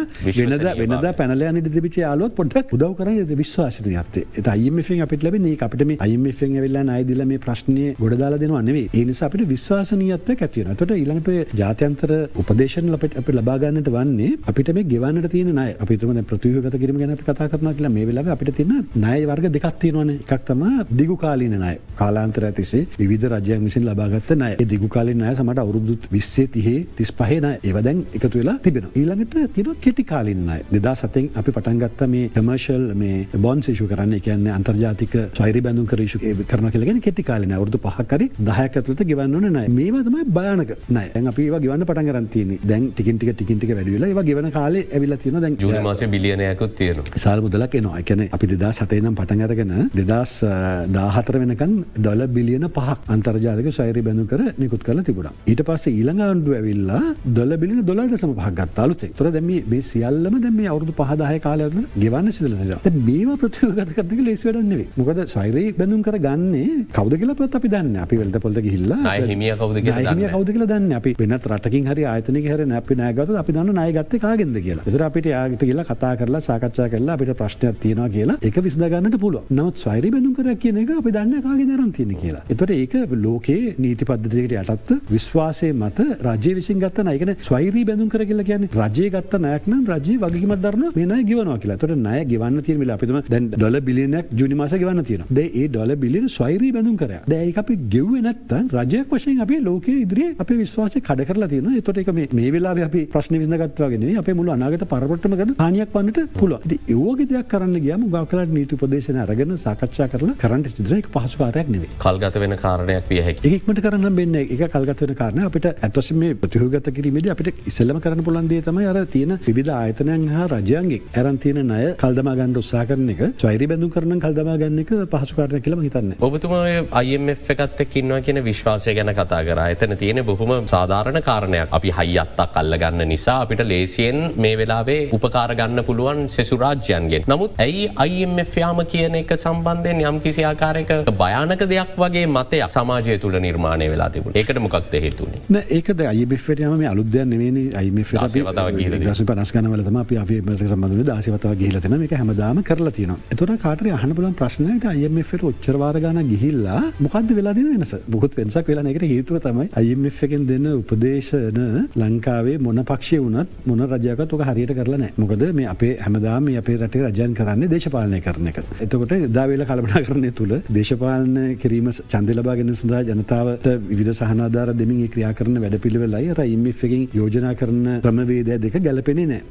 වෙනදා පැනලා යන ඉඳ තිබිච්ච යාළුවොත් පොඩ්ඩක් උදව් කරන්නේ විශ්වාසීයත්වයේ. ඒත් IMF එකෙන් අපිට ලැබෙන්නේ ඒක අපිට මේ IMF එකෙන් ඇවිල්ලා ණය දීලා මේ ප්‍රශ්නේ ගොඩ දාලා දෙනවා නෙවෙයි. ඒ නිසා අපිට විශ්වාසනීයත්වයක් ඇති වෙනවා. එතකොට ඊළඟට ජාත්‍යන්තර උපදේශන අපිට ලබා ගන්නට වන්නේ අපිට මේ ගෙවන්නට තියෙන ණය. අපි හිතමු දැන් ප්‍රතිව්‍යුහගත කිරීම ගැන අපි කතා කරනවා කියලා මේ වෙලාවේ අපිට තියෙන ණය වර්ග දෙකක් තියෙනවානේ. එකක් තමයි දිගු කාලීන ණය. කාලාන්තරය තිස්සේ විවිධ රජයන් විසින් ලබාගත් ණය. ඒ දිගු කාලීන ණය සමහරට අවුරුදු 20 30 35 ණය. ඒවා දැන් එකතු වෙලා තිබෙනවා. ඊළඟට තියෙනවා කෙටි කාලීන ණය. 2007න් අපි පටන් ගත්ත මේ කමර්ෂල් මේ බොන්ඩ්ස් ඉෂු කරන්න. ඒ කියන්නේ අන්තර්ජාතික ස්වෛරී බැඳුම් කර ඉෂු කරනවා කියලා කියන්නේ කෙටි කාලීන ණය. අවුරුදු 5ක් හරි 10ක් ඇතුළත ගෙවන්න ඕන ණය. මේවා තමයි භයානක ණය. දැන් අපි ඒවා ගෙවන්න පටන් ගන්න තියෙන්නේ. දැන් ටිකින් ටික වැඩි වෙලා ඒවා ගෙවන කාලේ ඇවිල්ලා තියෙනවා. දැන් ජූනි මාසේ බිලියනයක්වත් තියෙනවා. විශාල මුදලක් එනවා. ඒ කියන්නේ අපි 2007 ඉඳන් පටන් අරගෙන 2014 වෙනකන් ඩොලර් බිලියන 5ක් අන්තර්ජාතික ස්වෛරී බැඳුම් කර නිකුත් කරලා තිබුණා. ඊට පස්සේ ඊළඟ ආණ්ඩුව ඇවිල්ලා ඩොලර් බිලියන $0.5ක් ගත්තා අලුතෙන්. ඒතර දැන් මේ සියල්ලම දැන් මේ අවුරුදු 5 10 කාලය ඇතුළත ගෙවන්න සිදුලා තියෙනවා. දැන් මේවා ප්‍රතිව්‍යුහගත කරන එක ලේසි වැඩක් නෙවෙයි. මොකද ස්වෛරී බැඳුම් කරගන්නේ කවුද කියලාවත් අපි දන්නේ. අපි වෙළඳ පොළට ගිහිල්ලා ණය හිමියා කවුද කියලා දන්නේ. අපි වෙනත් රටකින් හරි ආයතනයක හරි අපි ණය ගත්තොත් අපි දන්න ණය ගත්තේ කාගෙන්ද කියලා. ඒතර අපිට යාගට ගිහිල්ලා කතා කරලා සාකච්ඡා කරලා අපිට ප්‍රශ්නයක් තියෙනවා කියලා ඒක විසඳ ගන්නට පුළුවන්. නමුත් ස්වෛරී බැඳුම් කරක් කියන එක අපි දන්නේ කාගෙන්ද අරන් තියෙන්නේ කියලා. ඒතර ඒක ලෝකයේ නීති පද්ධතියකට යටත්ව විශ්වාසයේ මත රජය විසින් ගත්ත ණය. ඒ කියන්නේ ස්වෛරී බැඳුම් කර කියලා කියන්නේ රජයේ ගත්ත ණයක් නම් රජයේ වගකීමක් දරනවා මේ ණය ගෙවනවා කියලා. ඒතර ණය ගෙවන්න තියෙන වෙලාව අපි දැන් ඩොලර් බිලියනයක් ජූනි මාසේ ගෙවන්න තියෙනවා. දැන් ඒ ඩොලර් බිලියන ස්වෛරී බැඳුම් කරයක්. දැන් ඒක අපි ගෙව්වේ නැත්තම් රජයක් වශයෙන් අපි ලෝකයේ ඉදිරියේ අපේ විශ්වාසය කඩ කරලා තියෙනවා. ඒතර ඒක මේ වෙලාවේ අපි ප්‍රශ්න විසඳගත්තා වගේ නෙවෙයි අපේ මුළු අනාගත පරපුරටම ගන්න හානියක් වන්නට පුළුවන්. ඉතින් ඒ වගේ දෙයක් කරන්න ගියාම ගාකලාට නීති උපදේශන අරගෙන සාකච්ඡා කරලා කරන්න සිදුන එක පහසු කාර්යයක් නෙවෙයි. කල්ගත වෙන කාරණයක් විය හැකියි. ඒක ඉක්මනට කරන්න බෙන්නේ. ඒක කල්ගත වෙන කාරණා අපිට අත්වශයෙන් මේ ප්‍රතිව්‍යුහගත කිරීමේදී අපිට ඉස්සෙල්ලම කරන්න පුළුවන් දේ තමයි අර තියෙන විවිධ ආයතනයන් හා රජයන්ගෙන් අරන් තියෙන ණය කල්දමා ගන්න උත්සාහ කරන එක ස්වෛරී බැඳුම් කරන කල්දමා ගන්න එක පහසු කාරණයක් කියලා මම හිතන්නේ. ඔබතුමා IMF එකත් එක්ක ඉන්නවා කියන විශ්වාසය ගැන කතා කරා. එතන තියෙන බොහොම සාධාරණ කාරණයක්. අපි හයියත්තක් අල්ලගන්න නිසා අපිට ලේසියෙන් මේ වෙලාවේ උපකාර ගන්න පුළුවන් සෙසු රාජ්‍යයන්ගෙන්. නමුත් ඇයි IMF යාම කියන එක සම්බන්ධයෙන් යම් කිසි ආකාරයක භයානක දෙයක් වගේ මතයක් සමාජය තුළ නිර්මාණය වෙලා තිබුණා. ඒකට මොකක්ද හේතු උනේ? නෑ ඒකද IMF එකට යාම මේ අලුත් දෙයක් නෙවෙයිනේ. IMF එකට අපි 1950 ගණන් වල තමයි අපි IMF එකට සම්බන්ධ වෙන්නේ 16 වතාවක් ගිහිල්ලා තියෙනවා. මේක හැමදාම කරලා තියෙනවා. ඒතකොට කාටරි අහන්න පුළුවන් ප්‍රශ්නයක් IMF එකට ඔච්චර වාර ගණන් ගිහිල්ලා මොකද්ද වෙලා තියෙන වෙනස? මොකොත් වෙනසක් වෙලා නැහැ. ඒකට හේතුව තමයි IMF එකෙන් දෙන උපදේශන ලංකාවේ මොන පක්ෂයේ වුණත් මොන රජයකත් ඔක හරියට කරලා නැහැ. මොකද මේ අපේ හැමදාම මේ අපේ රටේ රජයන් කරන්නේ දේශපාලනය කරන එක. එතකොට එදා වේල කල්පනාකරණය තුල දේශපාලන කිරීම ඡන්දය ලබා ගැනීම සඳහා ජනතාවට විවිධ සහනාධාර දෙමින් ඒ ක්‍රියා කරන වැඩපිළිවෙලයි අර IMF එකෙන් යෝජනා කරන ක්‍රමවේදය දෙක ගැලපෙන්නේ නැහැ.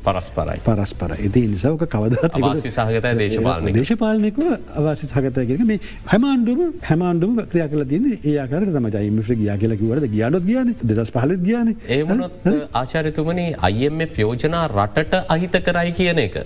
පරස්පරයි. ඒ නිසා ඔක කවදාවත් අවාසි සහගතයි දේශපාලනිකව අවාසි සහගතයි කියන මේ හැම ආණ්ඩුවම ක්‍රියා කරලා තියෙන්නේ ඒ ආකාරයට තමයි. IMF එක ගියා කියලා කිව්වට ගියානොත් ගියානේ 2015 ගියානේ. ඒ වුණොත් ආචාර්යතුමනි තියෙනවනේ IMF යෝජනා රටට අහිත කරයි කියන එක.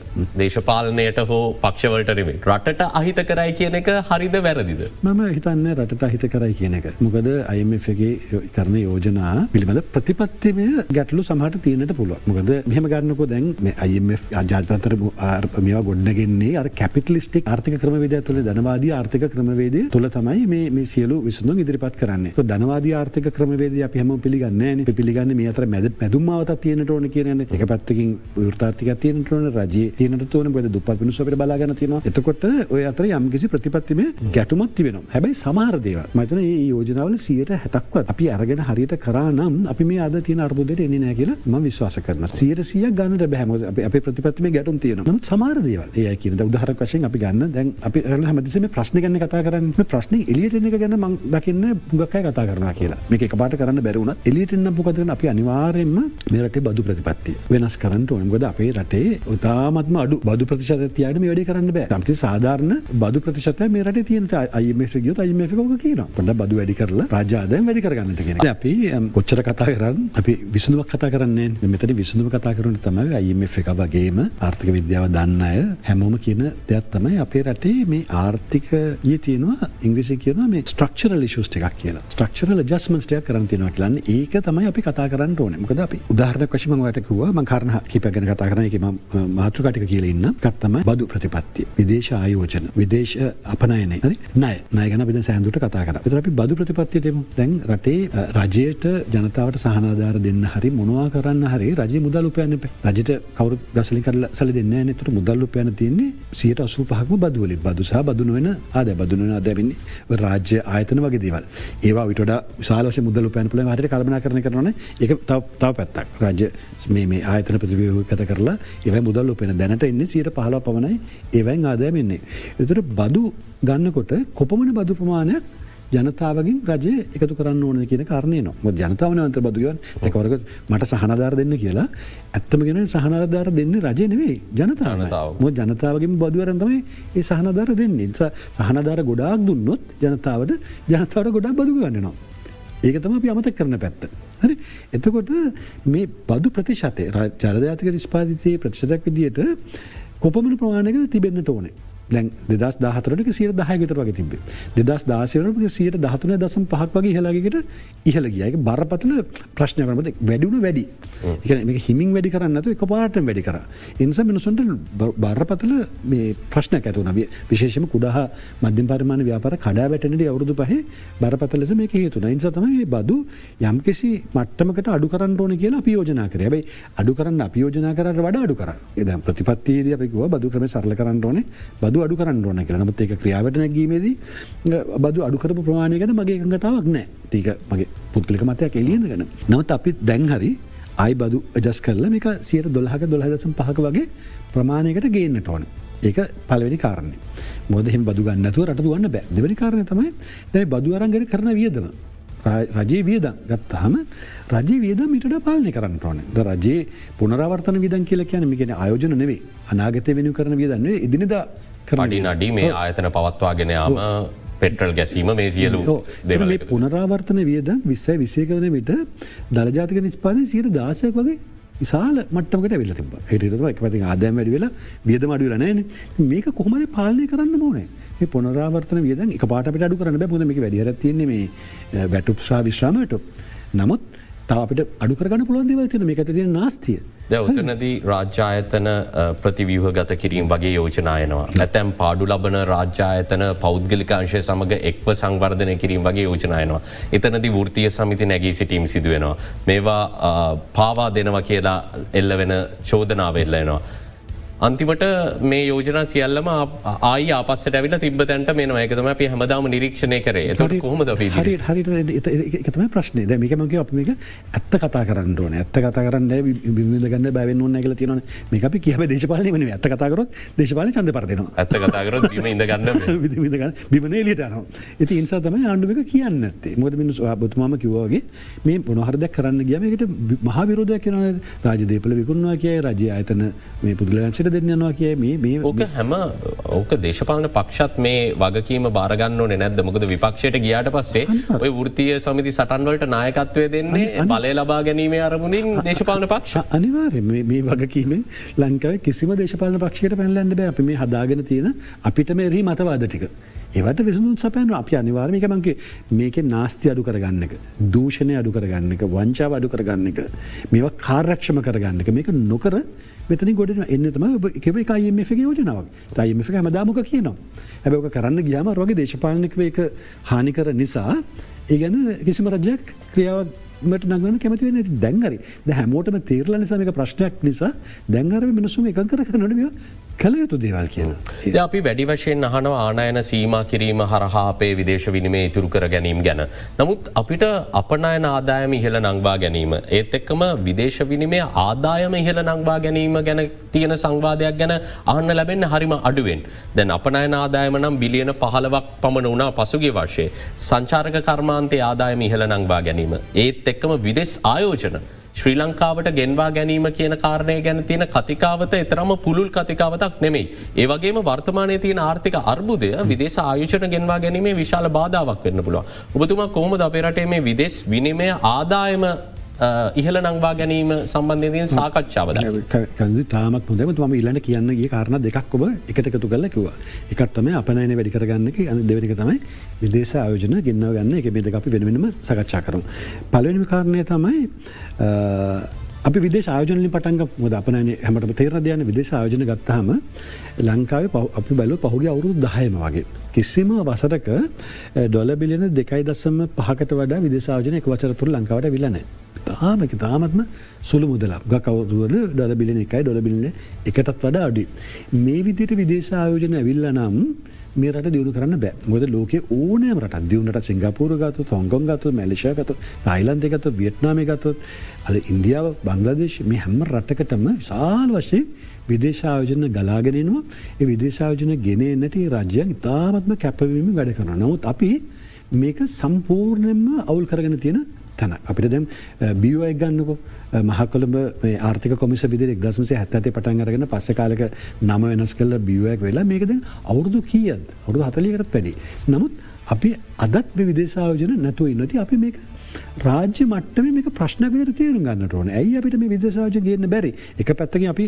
දේශපාලනයට හෝ පක්ෂවලට නෙමෙයි. රටට අහිත කරයි කියන එක හරිද වැරදිද? මම හිතන්නේ රටට අහිත කරයි කියන එක. මොකද IMF එකේ කරන යෝජනා පිළිබඳ ප්‍රතිපත්තිමය ගැටලු සමහරට තියෙන්නට පුළුවන්. මොකද මෙහෙම ගන්නකො දැන් මේ IMF ජාත්‍යන්තර මේවා ගොඩනගන්නේ අර කැපිටලිස්ටික් ආර්ථික ක්‍රමවේදය තුළ ධනවාදී ආර්ථික ක්‍රමවේදය තුළ තමයි මේ සියලු විසඳුම් ඉදිරිපත් කරන්නේ. ඒක ධනවාදී ආර්ථික ක්‍රමවේදය අපි හැමෝම පිළිගන්නේ නැහැ නේ. අපි පිළිගන්නේ මේ අතර මැදුම් මාවතක් තියෙන්නට ඕන කියන්නේ. එක පැත්තකින් වෘත්තාර්ථිකයක් තියෙන්නට ඕන, රජයේ තියෙන්නට ඕන, මොකද දුප්පත් මිනිස්සු අපිට බලා ගන්න තියෙනවා. එතකොට ඔය අතර යම්කිසි ප්‍රතිපත්තිමය ගැටුමක් තිබෙනවා. හැබැයි සමහර දේවල් මම හිතනවා මේ යෝජනාවල 160ක්වත් අපි අරගෙන හරියට කරා නම් අපි මේ අද තියෙන අර්බුදයට එන්නේ නැහැ කියලා මම විශ්වාස කරනවා. 100%ක් ගන්නට බෑ. මොකද අපේ ප්‍රතිපත්තිමය ගැටුම් තියෙනවා. නමුත් සමහර දේවල් ඒ අය කියන උදාහරණයක් වශයෙන් අපි ගන්න දැන් අපි හැමදෙස්සෙම මේ ප්‍රශ්න ගැන කතා කරන්නේ. මේ ප්‍රශ්නේ එළියට එන එක ගැන මම දකින්නේ හුඟක් අය කතා කරනවා කියලා. මේක එකපාරට කරන්න බැරි වුණත් එළියට එන්න මොකද කරන්නේ? අපි අනිවාර්යයෙන්ම මේ රටේ බදු ප්‍රතිපත්තිය වෙනස් කරන්න ඕනේ. මොකද අපේ රටේ උතාමත්ම අඩු බදු ප්‍රතිශතයක් තියාගෙන මේ වැඩේ කරන්න බෑ. සම්පූර්ණ සාධාරණ බදු ප්‍රතිශතයක් මේ රටේ තියෙන IMF එක ගියොත් IMF එක ඔක කියනවා. පොඩ්ඩක් බදු වැඩි කරලා රාජ්‍ය ආදායම වැඩි කරගන්නට කියන එක. අපි කොච්චර කතා කරන් අපි විසඳුමක් කතා කරන්නේ නැහැ. මෙතන විසඳුම කතා කරන්නේ තමයි IMF එක වගේම ආර්ථික විද්‍යාව දන්න අය හැමෝම කියන දෙයක් තමයි අපේ රටේ මේ ආර්ථිකයේ තියෙනවා ඉංග්‍රීසියෙන් කියනවා මේ ස්ට්‍රක්චරල් ඉෂුස් ටිකක් කියලා. ස්ට්‍රක්චරල් ඇඩ්ජස්ට්මන්ට්ස් ටිකක් කරන්න තියෙනවා කියන්නේ. ඒක තමයි අපි කතා කරන්න ඕනේ. මොකද අපි උදාහරණයක් වශයෙන් මම ඔයාලට කිව්වා මම කාරණා කීපයක් ගැන කතා කරන එකේ මම මාතෘකා ටික කියලා ඉන්න. එකක් තමයි බදු ප්‍රතිපත්තිය. විදේශ ආයෝජන, විදේශ අපනයනය. හරි? ණය ගැන අපි දැන් සෑහඳුට කතා කරා. ඒතර අපි බදු ප්‍රතිපත්තියට එමු. දැන් රටේ රජයට ජනතාවට සහනාධාර දෙන්න හරි මොනවා කරන්න හරි රජයේ මුදල් උපයන්න එපා. රජයට කවුරුත් ගසලින් කරලා සල්ලි දෙන්නේ නැහැ නේ. ඒතර මුදල් උපයන්න තියෙන්නේ 85%ක්ම බදු වලින්. බදු සහ බදු නොවන ආදාය බදු නොවන ආදාය වෙන්නේ ඔය රාජ්‍ය ආයතන වගේ දේවල්. ඒවා ඊට වඩා විශාල වශයෙන් මුදල් උපයන්න පුළුවන් හරියට කල්පනාකරණය කරනවානේ. ඒක තව පැත්තක්. රාජ්‍ය මේ ආයතන ප්‍රතිව්‍යුහගත කරලා ඒවා මුදල් උපයන දැනට ඉන්නේ 15% පමණයි ඒවෙන් ආදායම එන්නේ. ඒතර බදු ගන්නකොට කොපමණ බදු ප්‍රමාණයක් ජනතාවගෙන් රජය එකතු කරන්න ඕනද කියන කාරණේ නෝ. මොකද ජනතාවනේ අන්තර බදු ගන්න. ඒකවරක මට සහනාධාර දෙන්න කියලා ඇත්තම කියනවා සහනාධාර දෙන්නේ රජය නෙවෙයි ජනතාවයි. මොකද ජනතාවගෙන් බදු අරන් තමයි මේ සහනාධාර දෙන්නේ. ඒ නිසා සහනාධාර ගොඩාක් දුන්නොත් ජනතාවට ගොඩාක් බදු ගන්නවා. ඒක තමයි අපි අමතක කරන පැත්ත. හරි? එතකොට මේ බදු ප්‍රතිශතය ජනජාතික නිෂ්පාදිතයේ ප්‍රතිශතයක් විදියට කොපමණ ප්‍රමාණයකද තිබෙන්නට ඕනේ. දැන් 2014 ට 10% විතර වගේ තිබ්බේ. 2016 වලට 13.5ක් වගේ ඉහළ ගියා. ඒක බරපතල ප්‍රශ්නයක් වුණා. වැඩි වුණ වැඩි. ඒ කියන්නේ මේක හිමින් වැඩි කරන්නේ නැතුව එකපාරටම වැඩි කරා. ඒ නිසා මිනිසුන්ට බරපතල මේ ප්‍රශ්නයක් ඇති වුණා. විශේෂයෙන්ම කුඩා හා මධ්‍යම පරිමාණ ව්‍යාපාර කඩා වැටෙන්නදී අවුරුදු 5 බරපතල ලෙස මේක හේතු වුණා. ඒ නිසා තමයි මේ බදු යම්කිසි මට්ටමකට අඩු කරන්න ඕනේ කියලා අපි යෝජනා කරේ. හැබැයි අඩු කරන්න අපි යෝජනා කරාට වඩා අඩු කරා. ඒ දැන් ප්‍රතිපත්තියේදී අපි කිව්වා බදු ක්‍රමය සරල කරන්න ඕනේ. බදු අඩු කරන්න ඕන කියලා. නමුත් ඒක ක්‍රියාවට නැගීමේදී බදු අඩු කරපු ප්‍රමාණය ගැන මගේ එකඟතාවක් නැහැ. ඒක මගේ පුද්ගලික මතයක් එළියෙන්දගෙන. නමුත් අපි දැන් හරි ආයි බදු ඇඩ්ජස්ට් කරලා මේක 12%ක 12.5ක වගේ ප්‍රමාණයකට ගේන්නට ඕන. ඒක පළවෙනි කාරණේ. මොකද එහෙම බදු ගන්න නැතුව රට දුවන්න බෑ. දෙවෙනි කාරණේ තමයි දැන් බදු අරන් කරන වියදම. රජයේ වියදම් ගත්තාම රජයේ වියදම් ඊට වඩා පාලනය කරන්න ඕනේ. දැන් රජයේ පුනරාවර්තන වියදම් කියලා කියන්නේ මේ කියන්නේ ආයෝජන නෙවෙයි. අනාගතේ වෙනුවෙන් කරන වියදම් නෙවෙයි. එදිනෙදා අඩි නඩි මේ ආයතන පවත්වාගෙන යාම පෙට්‍රල් ගැසීම මේ සියලු දේවල්. මේ පුනරාවර්තන වියදම් 20 කරන විට දළ ජාතික නිෂ්පාදනය 16% වගේ විශාල මට්ටමකට ඇවිල්ලා තිබ්බා. ඒක තමයි එක පැත්තකින් ආදායම වැඩි වෙලා වියදම අඩු වෙලා නැහැනේ. මේක කොහොමද පාලනය කරන්න ඕනේ? මේ පුනරාවර්තන වියදම් එකපාරට අපිට අඩු කරන්න බෑ. මොකද මේක වැඩි හරියක් තියෙන්නේ මේ වැටුප් සහ විශ්‍රාම වැටුප්. නමුත් තව අපිට අඩු කරගන්න පුළුවන් දේවල් තියෙනවා. මේකට තියෙන නාස්තිය. දැන් උතනදී රාජ්‍ය ආයතන ප්‍රතිව්‍යුහගත කිරීම වගේ යෝජනා එනවා. නැත්නම් පාඩු ලබන රාජ්‍ය ආයතන පෞද්ගලික අංශය සමග එක්ව සංවර්ධනය කිරීම වගේ යෝජනා එනවා. එතනදී වෘත්තීය සමිති නැගී සිටීම සිදු වෙනවා. මේවා පාවා දෙනවා කියලා එල්ල වෙන චෝදනාව එල්ල වෙනවා. අන්තිමට මේ යෝජනා සියල්ලම ආයි ආපස්සට ඇවිල්ලා තිබ්බ තැනට මේනවා. ඒක තමයි අපි හැමදාම නිරීක්ෂණය කරේ. ඒතකොට කොහොමද අපි ඉදිරියට? හරියට ඒක තමයි ප්‍රශ්නේ. දැන් මේක මම කියව අපි මේක ඇත්ත කතා කරන්න ඕනේ. ඇත්ත කතා කරන්නේ බිම්බින්ද ගන්න බය වෙන්න ඕනේ නැහැ කියලා තියෙනවානේ. මේක අපි කියව දේශපාලනේ නෙවෙයි. ඇත්ත කතා කරොත් දේශපාලනේ ඡන්දේ පරදිනවා. ඇත්ත කතා කරොත් බිම ඉඳ ගන්න බිම ගන්න බිමනේ එළියට යනවා. ඉතින් ඒ නිසා තමයි ආණ්ඩුව මේක කියන්නේ නැත්තේ. මොකද මිනිස්සු ඔබතුමාම කිව්වා වගේ මේ මොන හරි දෙයක් කරන්න ගියාම ඒකට මහා විරෝධයක් වෙනවා. රාජ්‍ය දේපල විකුණනවා කියයි රාජ්‍ය ආයතන මේ පුදුලයන්ට අපිට දෙන්න යනවා කිය මේ ඕක හැම ඕක දේශපාලන පක්ෂත් මේ වගකීම බාරගන්න ඕනේ නැද්ද? මොකද විපක්ෂයට ගියාට පස්සේ ඔය වෘත්තීය සමිති සටන්වලට නායකත්වය දෙන්නේ බලය ලබා ගැනීමේ අරමුණින් දේශපාලන පක්ෂ. අනිවාර්යයෙන් මේ වගකීමෙන් ලංකාවේ කිසිම දේශපාලන පක්ෂයකට පැනලා යන්න බෑ. අපි මේ හදාගෙන තියෙන අපිට මේ රිහි මතවාද ටික. ඒවට විසඳුම් සපයන්න අපි අනිවාර්යයෙන්ම මේක මං කියේ මේකේ නාස්ති අඩු කරගන්න එක, දූෂණය අඩු කරගන්න එක, වංචාව අඩු කරගන්න එක, මේවා කාර්යක්ෂම කරගන්න එක. මේක නොකර මෙතනින් ගොඩ එන්නේ තමයි ඔබ කිව්ව එක IMF එකේ යෝජනාවක්. IMF එක හැමදාම ඔක කියනවා. හැබැයි ඔක කරන්න ගියාම අර වගේ දේශපාලනිකව ඒක හානි කර නිසා ඒ ගැන කිසිම රජයක් ක්‍රියාවක් මට නගන්න කැමති වෙන්නේ නැති. දැන් හරි. දැන් හැමෝටම තේරලා නිසා මේක ප්‍රශ්නයක් නිසා දැන් අර මිනිස්සුම එකඟ කරගන්නකොට මේවා කළ යුතු දේවල් කියලා. දැන් අපි වැඩි වශයෙන් අහනවා ආනයන සීමා කිරීම හරහා අපේ විදේශ විනිමය ඉතුරු කර ගැනීම ගැන. නමුත් අපිට අපනයන ආදායම ඉහළ නංවා ගැනීම, ඒත් එක්කම විදේශ විනිමය ආදායම ඉහළ නංවා ගැනීම ගැන තියෙන සංවාදයක් ගැන අහන්න ලැබෙන්නේ හරිම අඩුවෙන්. දැන් අපනයන ආදායම නම් බිලියන 15ක් පමණ වුණා පසුගිය වර්ෂයේ. සංචාරක කර්මාන්තයේ ආදායම ඉහළ නංවා ගැනීම, ඒත් එක්කම විදේශ ආයෝජන ශ්‍රී ලංකාවට ගෙන්වා ගැනීම කියන කාරණය ගැන තියෙන කතිකාවත එතරම පුළුල් කතිකාවතක් නෙමෙයි. ඒ වගේම වර්තමානයේ තියෙන ආර්ථික අර්බුදය විදේශ ආයෝජන ගෙන්වා ගැනීමේ විශාල බාධාවක් වෙන්න පුළුවන්. ඔබතුමා කොහොමද අපේ රටේ මේ විදේශ විනිමය ආදායම ඉහළ නංවා ගැනීම සම්බන්ධයෙන් තියෙන සාකච්ඡාව කන්දි තාමත් හොඳයි. මම ඊළඟට කියන්න ගිය කාරණා දෙකක් ඔබ එකට එකතු කරලා කිව්වා. එකක් තමයි අපනයන වැඩි කරගන්න එක, දෙවෙනි එක තමයි විදේශ ආයෝජන ගෙන්නව ගන්න එක. මේ දෙක අපි වෙන වෙනම සාකච්ඡා කරමු. පළවෙනිම කාරණය තමයි අපි විදේශ ආයෝජන වලින් පටන් ගමු. මොකද අපනයන හැමතෙම තේරෙන දෙයක් නේ. විදේශ ආයෝජන ගත්තාම ලංකාවේ අපි බලුවා පහුගිය අවුරුදු 10ම වගේ කිසිම වසරක ඩොලර් බිලියන 2.5කට වඩා විදේශ ආයෝජන එක වසර තුල ලංකාවට අවිලා නැහැ. තාමත්ම සුළු මුදලක්. ගකවරුවල ඩොලර් බිලියන 1යි ඩොලර් බිලියන 1කටත් වඩා අඩුයි. මේ විදිහට විදේශ ආයෝජන ඇවිල්ලා නම් මේ රට දියුණු කරන්න බෑ. මොකද ලෝකයේ ඕනෑම රටක් දියුණු රට සිංගප්පූරු ගත්තොත්, හොංකොං ගත්තොත්, මැලේසියා ගත්තොත්, තායිලන්තය ගත්තොත්, වියට්නාමය ගත්තොත්, අද ඉන්දියාව, බංග්ලාදේශ මේ හැම රටකටම විශාල වශයෙන් විදේශ ආයෝජන ගලාගෙන එනවා. ඒ විදේශ ආයෝජන ගෙන එන්නට මේ රාජ්‍යයන් ඉතාමත්ම කැපවීමෙන් වැඩ කරනවා. නමුත් අපි මේක සම්පූර්ණයෙන්ම අවුල් කරගෙන තියෙන තැන. අපිට දැන් BOI ගන්නකො මහකොළඹ ආර්ථික කොමිසම විදිහට 1977 පටන් අරගෙන පස්සේ කාලෙක නම වෙනස් කරලා BOI වෙලා මේක දැන් අවුරුදු කීයක්ද? අවුරුදු 40කටත් වැඩි. නමුත් අපි අදත් මේ විදේශ ආයෝජන නැතුව ඉන්නදී අපි මේක රාජ්‍ය මට්ටමේ මේක ප්‍රශ්නයක් විදිහට තේරුම් ගන්නට ඕනේ. ඇයි අපිට මේ විදේශ ආයෝජන ගේන්න බැරි? එක පැත්තකින් අපි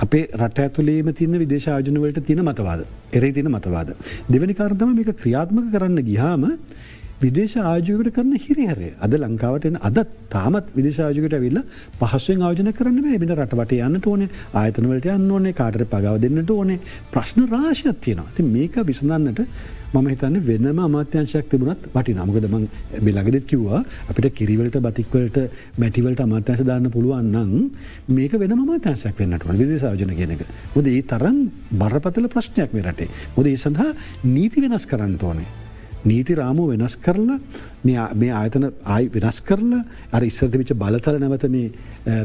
අපේ රට ඇතුළේම තියෙන විදේශ ආයෝජන වලට තියෙන මතවාද, එරෙහි තියෙන මතවාද. දෙවෙනි කාරණා තමයි මේක ක්‍රියාත්මක කරන්න ගියාම විදේශ ආයෝජකයට කරන හිරිහැරය. අද ලංකාවට එන අද තාමත් විදේශ ආයෝජකයට ඇවිල්ලා පහසුවෙන් ආයෝජන කරන්න බෑ. වෙන රට වටේ යන්නට ඕනේ, ආයතන වලට යන්න ඕනේ, කාටට පගාව දෙන්නට ඕනේ. ප්‍රශ්න රාශියක් තියෙනවා. ඉතින් මේක විසඳන්නට මම හිතන්නේ වෙනම අමාත්‍යාංශයක් තිබුණත් වටිනවා. මොකද මම මේ ළඟදිත් කිව්වා අපිට කිරි වලට, බතික් වලට, මැටි වලට අමාත්‍යාංශ දාන්න පුළුවන් නම් මේක වෙනම අමාත්‍යාංශයක් වෙන්නට ඕනේ විදේශ ආයෝජන කියන එක. මොකද ඒ තරම් බරපතල ප්‍රශ්නයක් මේ රටේ. මොකද ඒ සඳහා නීති වෙනස් කරන්න ඕනේ. නීති රාමුව වෙනස් කරලා මේ ආයතන ආයි වෙනස් කරලා අර ඉස්සර තිබිච්ච බලතල නැවත මේ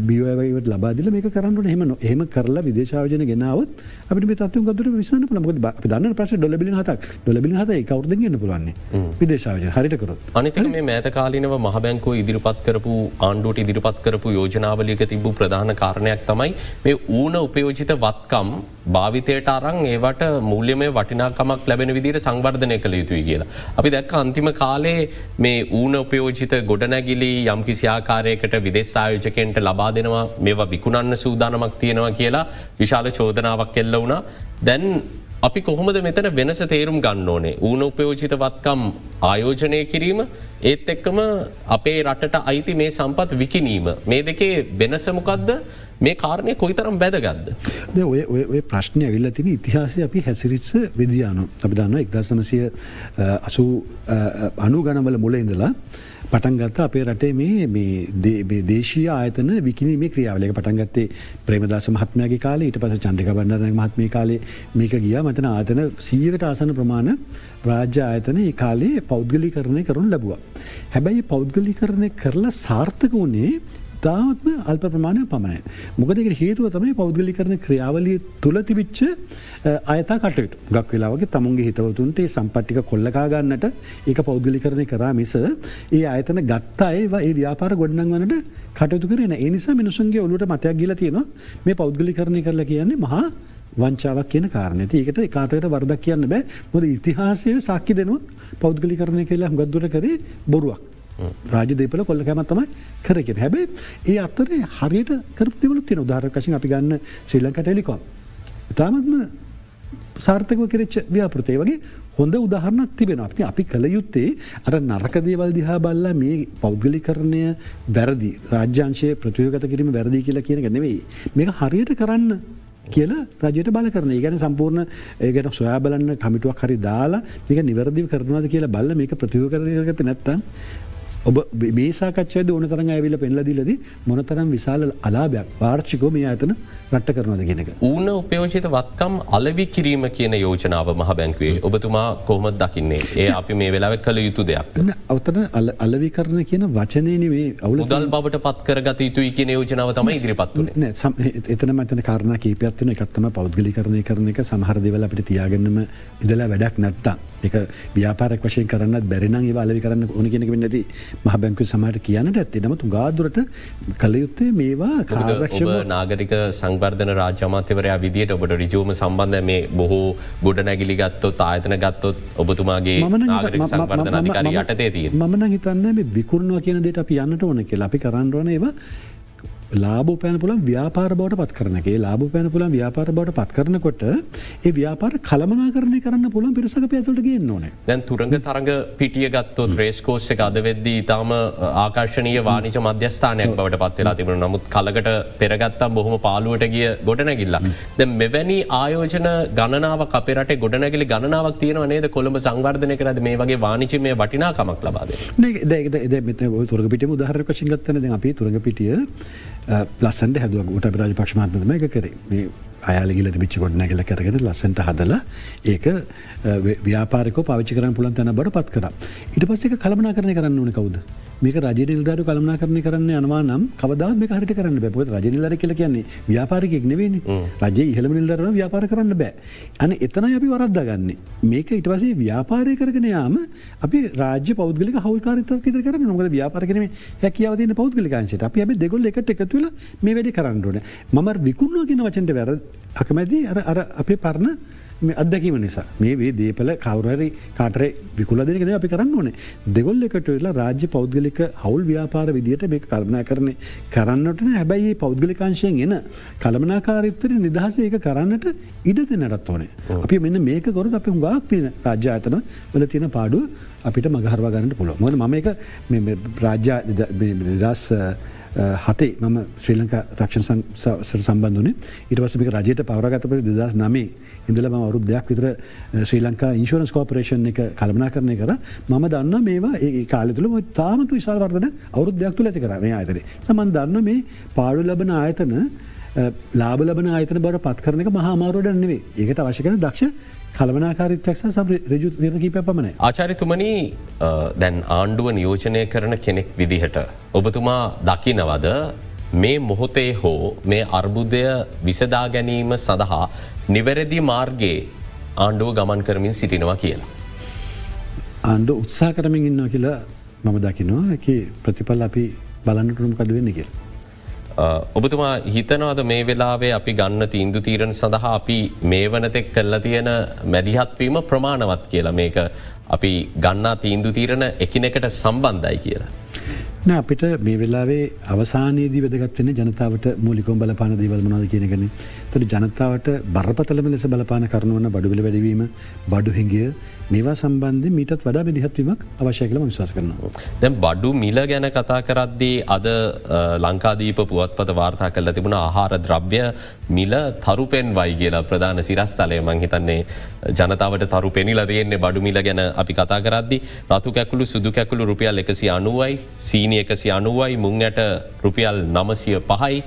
BOI වලට ලබා දීලා මේක කරන්න ඕනේ. එහෙම කරලා විදේශ ආයෝජන ගෙනාවොත් අපිට මේ තත්ත්වයන් ගොඩට විසඳන්න පුළුවන්. මොකද අපි දන්න ප්‍රශ්නේ ඩොලර් බිලියන 7ක්. ඩොලර් බිලියන 7 එක අවුරුද්දෙන් ගෙන්න පුළුවන් නේ. විදේශ ආයෝජන හරියට කරොත්. අනිත් එක මේ මෑත කාලීනව මහ බැංකුව ඉදිරිපත් කරපු ආණ්ඩුවට ඉදිරිපත් කරපු යෝජනාවලියක තිබු ප්‍රධාන කාරණයක් තමයි මේ ඌන උපයෝජිත වත්කම් භාවිතයට අරන් ඒවට මූල්‍යමය වටිනාකමක් ලැබෙන විදිහට සංවර්ධනය කළ යුතුයි කියලා. අපි දැක්ක අන්තිම කාලේ මේ ඌන උපයෝජිත ගොඩනැගිලි යම්කිසි ආකාරයකට විදේශ ආයෝජකයන්ට ලබා දෙනවා, මේවා විකුණන්න සූදානමක් තියෙනවා කියලා විශාල චෝදනාවක් එල්ල වුණා. දැන් අපි කොහොමද මෙතන වෙනස තේරුම් ගන්න ඕනේ? ඌන උපයෝජිත වත්කම් ආයෝජනය කිරීම, ඒත් එක්කම අපේ රටට අයිති මේ සම්පත් විකිණීම, මේ දෙකේ වෙනස මොකද්ද? මේ කාරණය කොයිතරම් වැදගත්ද? ඔය ප්‍රශ්නය ඇවිල්ලා තියෙන ඉතිහාසය අපි හැසිරිච්ච විදිය අනුව අපි දන්නවා 1990 ගණන්වල මුල ඉඳලා පටන් ගත්ත අපේ රටේ මේ දේශීය ආයතන විකිණීමේ ක්‍රියාවලිය. ඒක පටන් ගත්තේ ප්‍රේමදාස මහත්මයාගේ කාලේ, ඊට පස්සේ චන්ද්‍රිකා බණ්ඩාරනායක මහත්මිය කාලේ මේක ගියා. මතන ආයතන 100කට ආසන්න ප්‍රමාණ රාජ්‍ය ආයතන ඒ කාලේ පෞද්ගලීකරණය කරනු ලැබුවා. හැබැයි පෞද්ගලීකරණය කරලා සාර්ථක වුණේ තාමත්ම අල්ප ප්‍රමාණයක් පමණයි. මොකද ඒකට හේතුව තමයි පෞද්ගලීකරණ ක්‍රියාවලිය තුල තිබිච්ච ආයතා කටයුතු. ගක් වෙලාවක තමුන්ගේ හිතවතුන්ට ඒ සම්පත් ටික කොල්ලකා ගන්නට ඒක පෞද්ගලීකරණය කරා මිස ඒ ආයතන ගත්ත අය ඒ ව්‍යාපාර ගොඩනංවන්නට කටයුතු කරේ නැහැ. ඒ නිසා මිනිසුන්ගේ ඔළුවට මතයක් ගිහලා තියෙනවා මේ පෞද්ගලීකරණය කරලා කියන්නේ මහා වංචාවක් කියන කාරණය. ඒකට ඒකාතකට වරදක් කියන්න බෑ. මොකද ඉතිහාසයේ සාක්ෂි දෙනවා පෞද්ගලීකරණය කියලා හුඟක් දුර කරේ බොරුවක්. රාජ්‍ය දේපල කොල්ල කෑමක් තමයි කරේ කියන්නේ. හැබැයි ඒ අතරේ හරියට කරපු දේවලුත් තියෙනවා. උදාහරණයක් වශයෙන් අපි ගන්න ශ්‍රී ලංකා ටෙලිකොම්. තාමත්ම සාර්ථකව කෙරෙච්ච ව්‍යාපෘතය වගේ හොඳ උදාහරණක් තිබෙනවා. අපි කළ යුත්තේ අර නරක දේවල් දිහා බලලා මේ පෞද්ගලීකරණය වැරදි රාජ්‍යාංශයේ ප්‍රතිවගත කිරීම වැරදි කියලා කියන එක නෙවෙයි. මේක හරියට කරන්න කියලා රජයට බල කරන. ඒ කියන්නේ සම්පූර්ණ ඒ ගැන සොයා බලන්න කමිටුවක් හරි දාලා මේක නිවැරදිව කරනවාද කියලා බලලා මේක ප්‍රතිවගත කරගත්තේ නැත්නම් ඔබ මේ සාකච්ඡාවේදී ඕන තරම් ඇවිල්ලා පෙන්ලා දීලාදී මොනතරම් විශාල අලාභයක් වාර්ෂිකව මේ ආයතන රට කරනවද කියන එක. ඌන උපයෝජිත වත්කම් අලෙවි කිරීම කියන යෝජනාව මහ බැංකුවේ ඔබතුමා කොහොමද දකින්නේ? ඒ අපි මේ වෙලාවේ කළ යුතු දෙයක්ද? අවතන අලෙවිකරණ කියන වචනේ නෙවෙයි අවුල මුදල් බවට පත් කරගත යුතුයි කියන යෝජනාව තමයි ඉදිරිපත් වුනේ. නෑ එතනම එතන කාරණා කීපයක් තියෙනවා. එකක් තමයි පෞද්ගලීකරණය කරන එක. සමහර දේවල් අපිට තියාගන්නම ඉඳලා වැඩක් නැත්තම් ඒක ව්‍යාපාරයක් වශයෙන් කරන්නත් බැරි නම් ඒව අලෙවි කරන්න ඕන කියන එක වෙන්නේ නැති මහ බැංකුවේ සමහරට කියන්නට ඇත්තේ. නමුත් උගාදුරට කළ යුත්තේ මේවා කාර්යක්ෂම ඔබ නාගරික සංවර්ධන රාජ්‍ය අමාත්‍යවරයා විදියට ඔබට ඍජුවම සම්බන්ධ මේ බොහෝ ගොඩනැගිලි ගත්තොත් ආයතන ගත්තොත් ඔබතුමාගේ නාගරික සංවර්ධන අධිකාරිය යටතේ තියෙන. මම නම් හිතන්නේ මේ විකුණනවා කියන දෙයට අපි යන්නට ඕන කියලා. අපි කරන්න ඕනේ ඒවා ලාභ උපයන පුළුවන් ව්‍යාපාර බවට පත් කරන එක. ඒ ලාභ උපයන පුළුවන් ව්‍යාපාර බවට පත් කරනකොට ඒ ව්‍යාපාර කළමනාකරණය කරන්න පුළුවන් පිරිසක අපි ඇතුළට ගේන්න ඕනේ. දැන් තුරංග තරඟ පිටිය ගත්තොත් රේස් කෝස් එක අද වෙද්දී ඊටාම ආකර්ශනීය වාණිජ මධ්‍යස්ථානයක් බවට පත් වෙලා තිබුණා. නමුත් කලකට පෙර ගත්තම බොහොම පාළුවට ගිය ගොඩනැගිල්ලක්. දැන් මෙවැනි ආයෝජන ගණනාවක් අපේ රටේ ගොඩනැගිලි ගණනාවක් තියෙනවා නේද? කොළඹ සංවර්ධනය කරද්දී මේ වගේ වාණිජමය වටිනාකමක් ලබා දෙන්න. නේ දැන් මෙතන තුරංග පිටියම උදාහරණයක් වශයෙන් ගත්තනේ. දැන් අපි තුරංග පිටිය ලස්සන්ට හැදුවක් ගොට රාජපක්ෂ මහත්මයාම එක කරේ. මේ අයාලේ ගිහලා තිබිච්ච ගොඩනැගිල්ල කරගෙන ලස්සන්ට හදලා ඒක ව්‍යාපාරිකව පාවිච්චි කරන්න පුළුවන් තැන බවට පත් කරා. ඊට පස්සේ ඒක කළමනාකරණය කරන්න ඕනේ කවුද? මේක රජයේ නිලධාරියෝ කළමනාකරණය කරන්න යනවා නම් කවදාවත් මේක හරියට කරන්න බෑ. මොකද රජයේ නිලධාරිය කියලා කියන්නේ ව්‍යාපාරිකයෙක් නෙවෙයිනේ. රජයේ ඉහළම නිලධාරියෝ ව්‍යාපාර කරන්න බෑ. අනේ එතනයි අපි වරද්දාගන්නේ. මේක ඊට පස්සේ ව්‍යාපාරය කරගෙන යාම අපි රාජ්‍ය පෞද්ගලික හවුල්කාරීත්වයක් ඉදිරි කරන්නේ. මොකද ව්‍යාපාර කියන්නේ හැකියාව තියෙන පෞද්ගලිකාංශයට. අපි හැබැයි දෙගොල්ලෝ එකට එකතු වෙලා මේ වැඩේ කරන්න ඕනේ. මම විකුණනවා කියන වචෙන්ට වැරදි අකමැති අර අපේ පරණ මේ අත්දැකීම නිසා මේ දේපල කවුරු හරි කාටරේ විකුණලා දෙන එක නෙවෙයි අපි කරන්න ඕනේ. දෙගොල්ලෝ එකට වෙලා රාජ්‍ය පෞද්ගලික හවුල් ව්‍යාපාර විදියට මේක කළමනාකරණය කරන්නට නෑ. හැබැයි මේ පෞද්ගලිකාංශයෙන් එන කළමනාකාරීත්වයේ නිදහස ඒක කරන්නට ඉඩ දෙන්නටත් ඕනේ. අපි මෙන්න මේක කරොත් අපි හුඟක් පින රාජ්‍ය ආයතන වල තියෙන පාඩුව අපිට මගහරවා ගන්නට පුළුවන්. මොකද මම ඒක මේ රාජ්‍ය නිදහස් හතේ මම ශ්‍රී ලංකා රක්ෂණ සම්බන්ධ වුණේ. ඊට පස්සේ මේක රජයට පවරාගත්ත පස්සේ 2009 ඉඳලා මම අවුරුද්දක් විතර ශ්‍රී ලංකා ඉන්ෂුරන්ස් කෝපරේෂන් එක කළමනාකරණය කරා. මම දන්නා මේවා ඒ කාලය තුල තාමත් විශාල වර්ධන අවුරුද්දක් තුල ඇති කරා මේ ආයතනේ. මම දන්නා මේ පාඩු ලබන ආයතන ලාභ ලබන ආයතන බවට පත් කරන එක මහා අමාරු වැඩක් නෙවෙයි. ඒකට අවශ්‍ය කරන දක්ෂ කළමනාකාරීත්වයක් සහ ඍජු නිර්ණය කීපයක් පමණයි. ආචාර්යතුමනි දැන් ආණ්ඩුව නියෝජනය කරන කෙනෙක් විදිහට ඔබතුමා දකිනවද මේ මොහොතේ හෝ මේ අර්බුදය විසඳා ගැනීම සඳහා නිවැරදි මාර්ගයේ ආණ්ඩුව ගමන් කරමින් සිටිනවා කියලා? ආණ්ඩුව උත්සාහ කරමින් ඉන්නවා කියලා මම දකිනවා. ඒකේ ප්‍රතිඵල අපි බලන්නට මොකද වෙන්නේ කියලා. ඔබතුමා හිතනවාද මේ වෙලාවේ අපි ගන්න තීන්දු තීරණ සඳහා අපි මේ වනතෙක් කල්ලා තියෙන මැදිහත්වීම ප්‍රමාණවත් කියලා මේක අපි ගන්නා තීන්දු තීරණ එකිනෙකට සම්බන්ධයි කියලා? නෑ අපිට මේ වෙලාවේ අවසානයේදී වැදගත් වෙන්නේ ජනතාවට මූලිකවම බලපාන දේවල් මොනවද කියන එකනේ. ඒතකොට ජනතාවට බරපතලම ලෙස බලපාන කරුණු වන බඩු මිල වැඩිවීම, බඩු හිඟය මේවා සම්බන්ධයෙන් මීටත් වඩා මැදිහත්වීමක් අවශ්‍යයි කියලා මම විශ්වාස කරනවා. දැන් බඩු මිල ගැන කතා කරද්දී අද ලංකාදීප පුවත්පත වාර්තා කරලා තිබුණා ආහාර ද්‍රව්‍ය මිල තරු පෙන්වයි කියලා ප්‍රධාන සිරස්තලය. මං හිතන්නේ ජනතාවට තරු පෙනිලා තියෙන්නේ බඩු මිල ගැන අපි කතා කරද්දී. රතු කැකුළු සුදු කැකුළු රුපියල් 190යි, සීනි 190යි, මුං ඇට රුපියල් 905යි,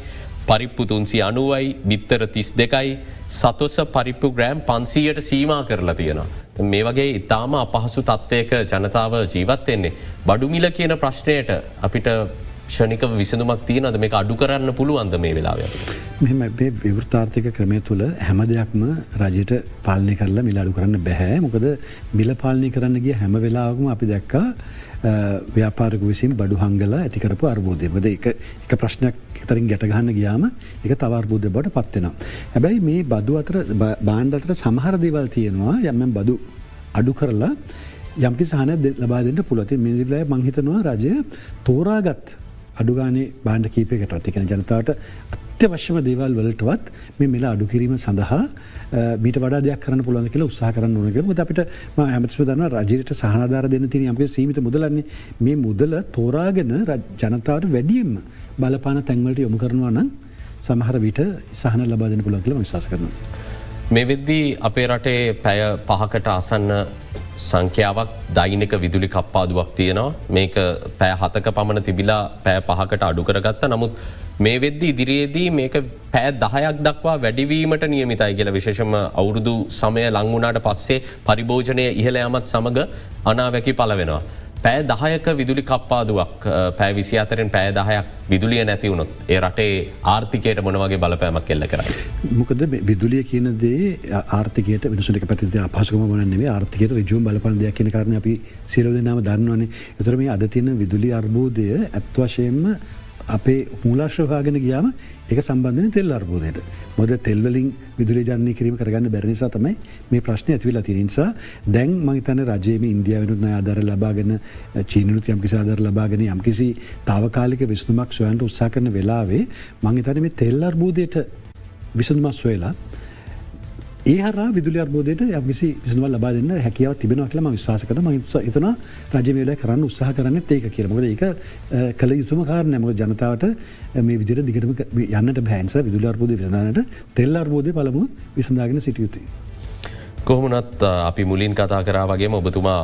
පරිප්පු 390යි, බිත්තර 32යි, සතොස පරිප්පු ග්‍රෑම් 500ට සීමා කරලා තියෙනවා. මේ වගේ ඉතාම අපහසු තත්ත්වයක ජනතාව ජීවත් වෙන්නේ. බඩු මිල කියන ප්‍රශ්නයට අපිට ෂණික විසඳුමක් තියෙනවද මේක අඩු කරන්න පුළුවන්ද මේ වෙලාවේ අපිට? මෙහෙම මේ විවෘතාර්ථික ක්‍රමය තුළ හැම දෙයක්ම රජයට පාලනය කරලා මිල අඩු කරන්න බැහැ. මොකද මිල පාලනය කරන්න ගිය හැම වෙලාවකම අපි දැක්කා ව්‍යාපාරිකයෝ විසින් බඩු හංගලා ඇති කරපු අර්බුදය. මොකද එක ප්‍රශ්නයක් අතරින් ගැට ගන්න ගියාම ඒක තව අර්බුදයක් බවට පත් වෙනවා. හැබැයි මේ බදු අතර භාණ්ඩ අතර සමහර දේවල් තියෙනවා යම් බදු අඩු කරලා යම්කිසි සහනයක් ලබා දෙන්න පුළුවන්. ඉතින් මේ විදිහට මම හිතනවා රජය තෝරාගත් අඩුගානේ භාණ්ඩ කීපයකටවත් ඒ කියන්නේ ජනතාවට අත්‍යවශ්‍යම දේවල් වලටවත් මේ මිල අඩු කිරීම සඳහා මීට වඩා දෙයක් කරන්න පුළුවන් කියලා උත්සාහ කරන්න ඕන කියලා. මොකද අපිට මම හැමතිස්සෙම දන්නවා රජයට සහනාධාර දෙන්න තියෙන යම්කිසි සීමිත මුදලන්නේ. මේ මුදල තෝරාගෙන ජනතාවට වැඩියෙන්ම බලපාන තැන්වලට යොමු කරනවා නම් සමහර විට සහන ලබා දෙන්න පුළුවන් කියලා මම විශ්වාස කරනවා. මේ වෙද්දී අපේ රටේ පැය 5කට ආසන්න සංඛ්‍යාවක් දෛනික විදුලි කප්පාදුවක් තියෙනවා. මේක පැය 7ක පමණ තිබිලා පැය 5කට අඩු කරගත්තා. නමුත් මේ වෙද්දී ඉදිරියේදී මේක පැය 10ක් දක්වා වැඩිවීමට නියමිතයි කියලා විශේෂම අවුරුදු සමය ලං වුණාට පස්සේ පරිභෝජනය ඉහළ යාමත් සමග අනාවැකි පළ වෙනවා. පැය 10ක විදුලි කප්පාදුවක් පැය 24න් පැය 10ක් විදුලිය නැති වුණොත් ඒ රටේ ආර්ථිකයට මොන වගේ බලපෑමක් එල්ල කරන්නේ? මොකද විදුලිය කියන දේ ආර්ථිකයට මිනිසුන්ට පැත්තෙන් අපහසුකම මොනක් නෙවෙයි ආර්ථිකයට ඍජුවම බලපාන දෙයක් කියන කාරණේ අපි සියලු දෙනාම දන්නවනේ. ඒතර මේ අද තියෙන විදුලි අර්බුදය අත් වශයෙන්ම අපේ මූලාශ්‍ර හොයාගෙන ගියාම ඒක සම්බන්ධ වෙන තෙල් අර්බුදයට. මොකද තෙල් වලින් විදුලිය ජනනය කිරීම කරගන්න බැරි නිසා තමයි මේ ප්‍රශ්නේ ඇති වෙලා තියෙන නිසා දැන් මම හිතන්නේ රජයේ මේ ඉන්දියාවෙනුත් ණය ආධාර ලබාගෙන චීනෙනුත් යම්කිසි ආධාර ලබාගෙන යම්කිසි తాවකාලික විසඳුමක් සොයන්න උත්සාහ කරන වෙලාවේ මම හිතන්නේ මේ තෙල් අර්බුදයට විසඳුමක් සොයලා ඒ හරහා විදුලි අර්බුදයට යම්කිසි විසඳුමක් ලබා දෙන්න හැකියාවක් තිබෙනවා කියලා මම විශ්වාස කරනවා. මම හිතනවා රජය මේ වෙලාවේ කරන්න උත්සාහ කරන්නේත් ඒක කියලා. මොකද ඒක කළ යුතුම කාරණයක්. මොකද ජනතාවට මේ විදිහට දිගටම යන්නට බෑ. නිසා විදුලි අර්බුදය විසඳන්නට තෙල් අර්බුදය පළමුව විසඳාගෙන සිටිය යුතුයි. කොහොමුණත් අපි මුලින් කතා කරා වගේම ඔබතුමා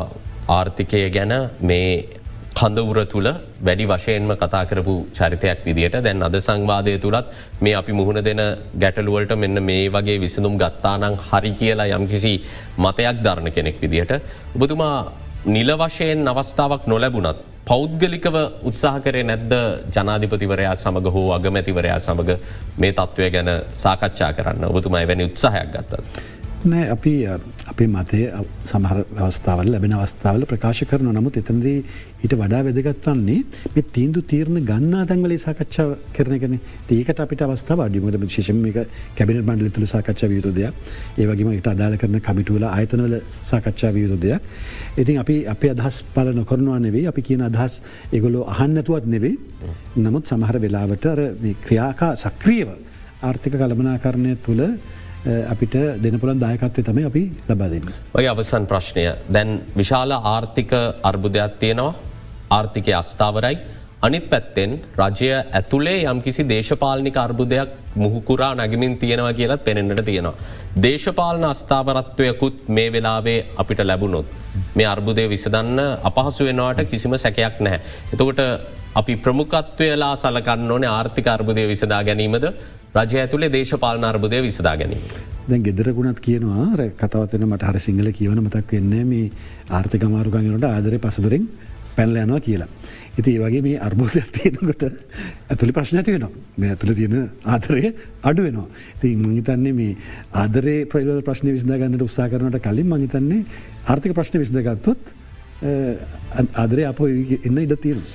ආර්ථිකය ගැන මේ කඳවුර තුළ වැඩි වශයෙන්ම කතා කරපු චරිතයක් විදියට දැන් අද සංවාදය තුළත් මේ අපි මුහුණ දෙන ගැටලුවලට මෙන්න මේ වගේ විසඳුම් ගත්තා නම් හරි කියලා යම්කිසි මතයක් දරන කෙනෙක් විදියට ඔබතුමා නිල වශයෙන් අවස්ථාවක් නොලැබුණත් පෞද්ගලිකව උත්සාහ කරේ නැද්ද ජනාධිපතිවරයා සමග හෝ අගමැතිවරයා සමග මේ තත්ත්වය ගැන සාකච්ඡා කරන්න? ඔබතුමා එවැනි උත්සාහයක් ගත්තද? නෑ අපි අපේ මතය සමහර අවස්ථාවල ලැබෙන අවස්ථාවල ප්‍රකාශ කරනවා. නමුත් එතනදී ඊට වඩා වැදගත් වන්නේ මේ තීන්දුව තීරණ ගන්නා තැන්වල සාකච්ඡා කරන එකනේ. ඒකට අපිට අවස්ථාව අඩුයි. මොකද විශේෂයෙන්ම මේක කැබිනට් මණ්ඩලය තුල සාකච්ඡා විය යුතු දෙයක්. ඒ වගේම ඊට අදාළ කරන කමිටු වල ආයතනවල සාකච්ඡා විය යුතු දෙයක්. ඉතින් අපි අපේ අදහස් පාලන කරනවා නෙවෙයි. අපි කියන අදහස් ඒගොල්ලෝ අහන්න නැතුවත් නෙවෙයි. නමුත් සමහර වෙලාවට අර මේ ක්‍රියාකා සක්‍රියව ආර්ථික කළමනාකරණය තුල අපිට දෙන පුළන් දායකත්වය තමයි අපි ලබා දෙන්න. ඔය අවසන් ප්‍රශ්නය දැන් විශාල ආර්ථික අර්බුදයක් තියෙනවා. ආර්ථිකය අස්ථාවරයි. අනිත් පැත්තෙන් රජය ඇතුළේ යම්කිසි දේශපාලනික අර්බුදයක් මුහුකුරා නැගමින් තියෙනවා කියලත් පෙනෙන්නට තියෙනවා. දේශපාලන අස්ථාවරත්වයකුත් මේ වෙලාවේ අපිට ලැබුණොත් මේ අර්බුදය විසඳන්න අපහසු වෙනවාට කිසිම සැකයක් නැහැ. එතකොට අපි ප්‍රමුඛත්වයලා සලකන්න ඕනේ ආර්ථික අර්බුදය විසඳා ගැනීමද රජය ඇතුළේ දේශපාලන අර්බුදය විසඳා ගැනීම? දැන් ගෙදරකුණත් කියනවා කතාවත් වෙන මට හරි සිංහල කියවන මතක් වෙන්නේ මේ ආර්ථික අමාරුකම් වෙනකොට ආදරේ පසුදොරෙන් පැනලා යනවා කියලා. ඉතින් ඒ වගේ මේ අර්බුදයක් තියෙනකොට ඇතුළේ ප්‍රශ්න ඇති වෙනවා. මේ ඇතුළේ තියෙන ආදරය අඩු වෙනවා. ඉතින් මම හිතන්නේ මේ ආදරේ ප්‍රශ්නේ විසඳා ගන්නට උත්සාහ කරනවට කලින් මම හිතන්නේ ආර්ථික ප්‍රශ්නේ විසඳගත්තොත් ආදරේ අපෝ එන්න ඉඩ තියෙනවා.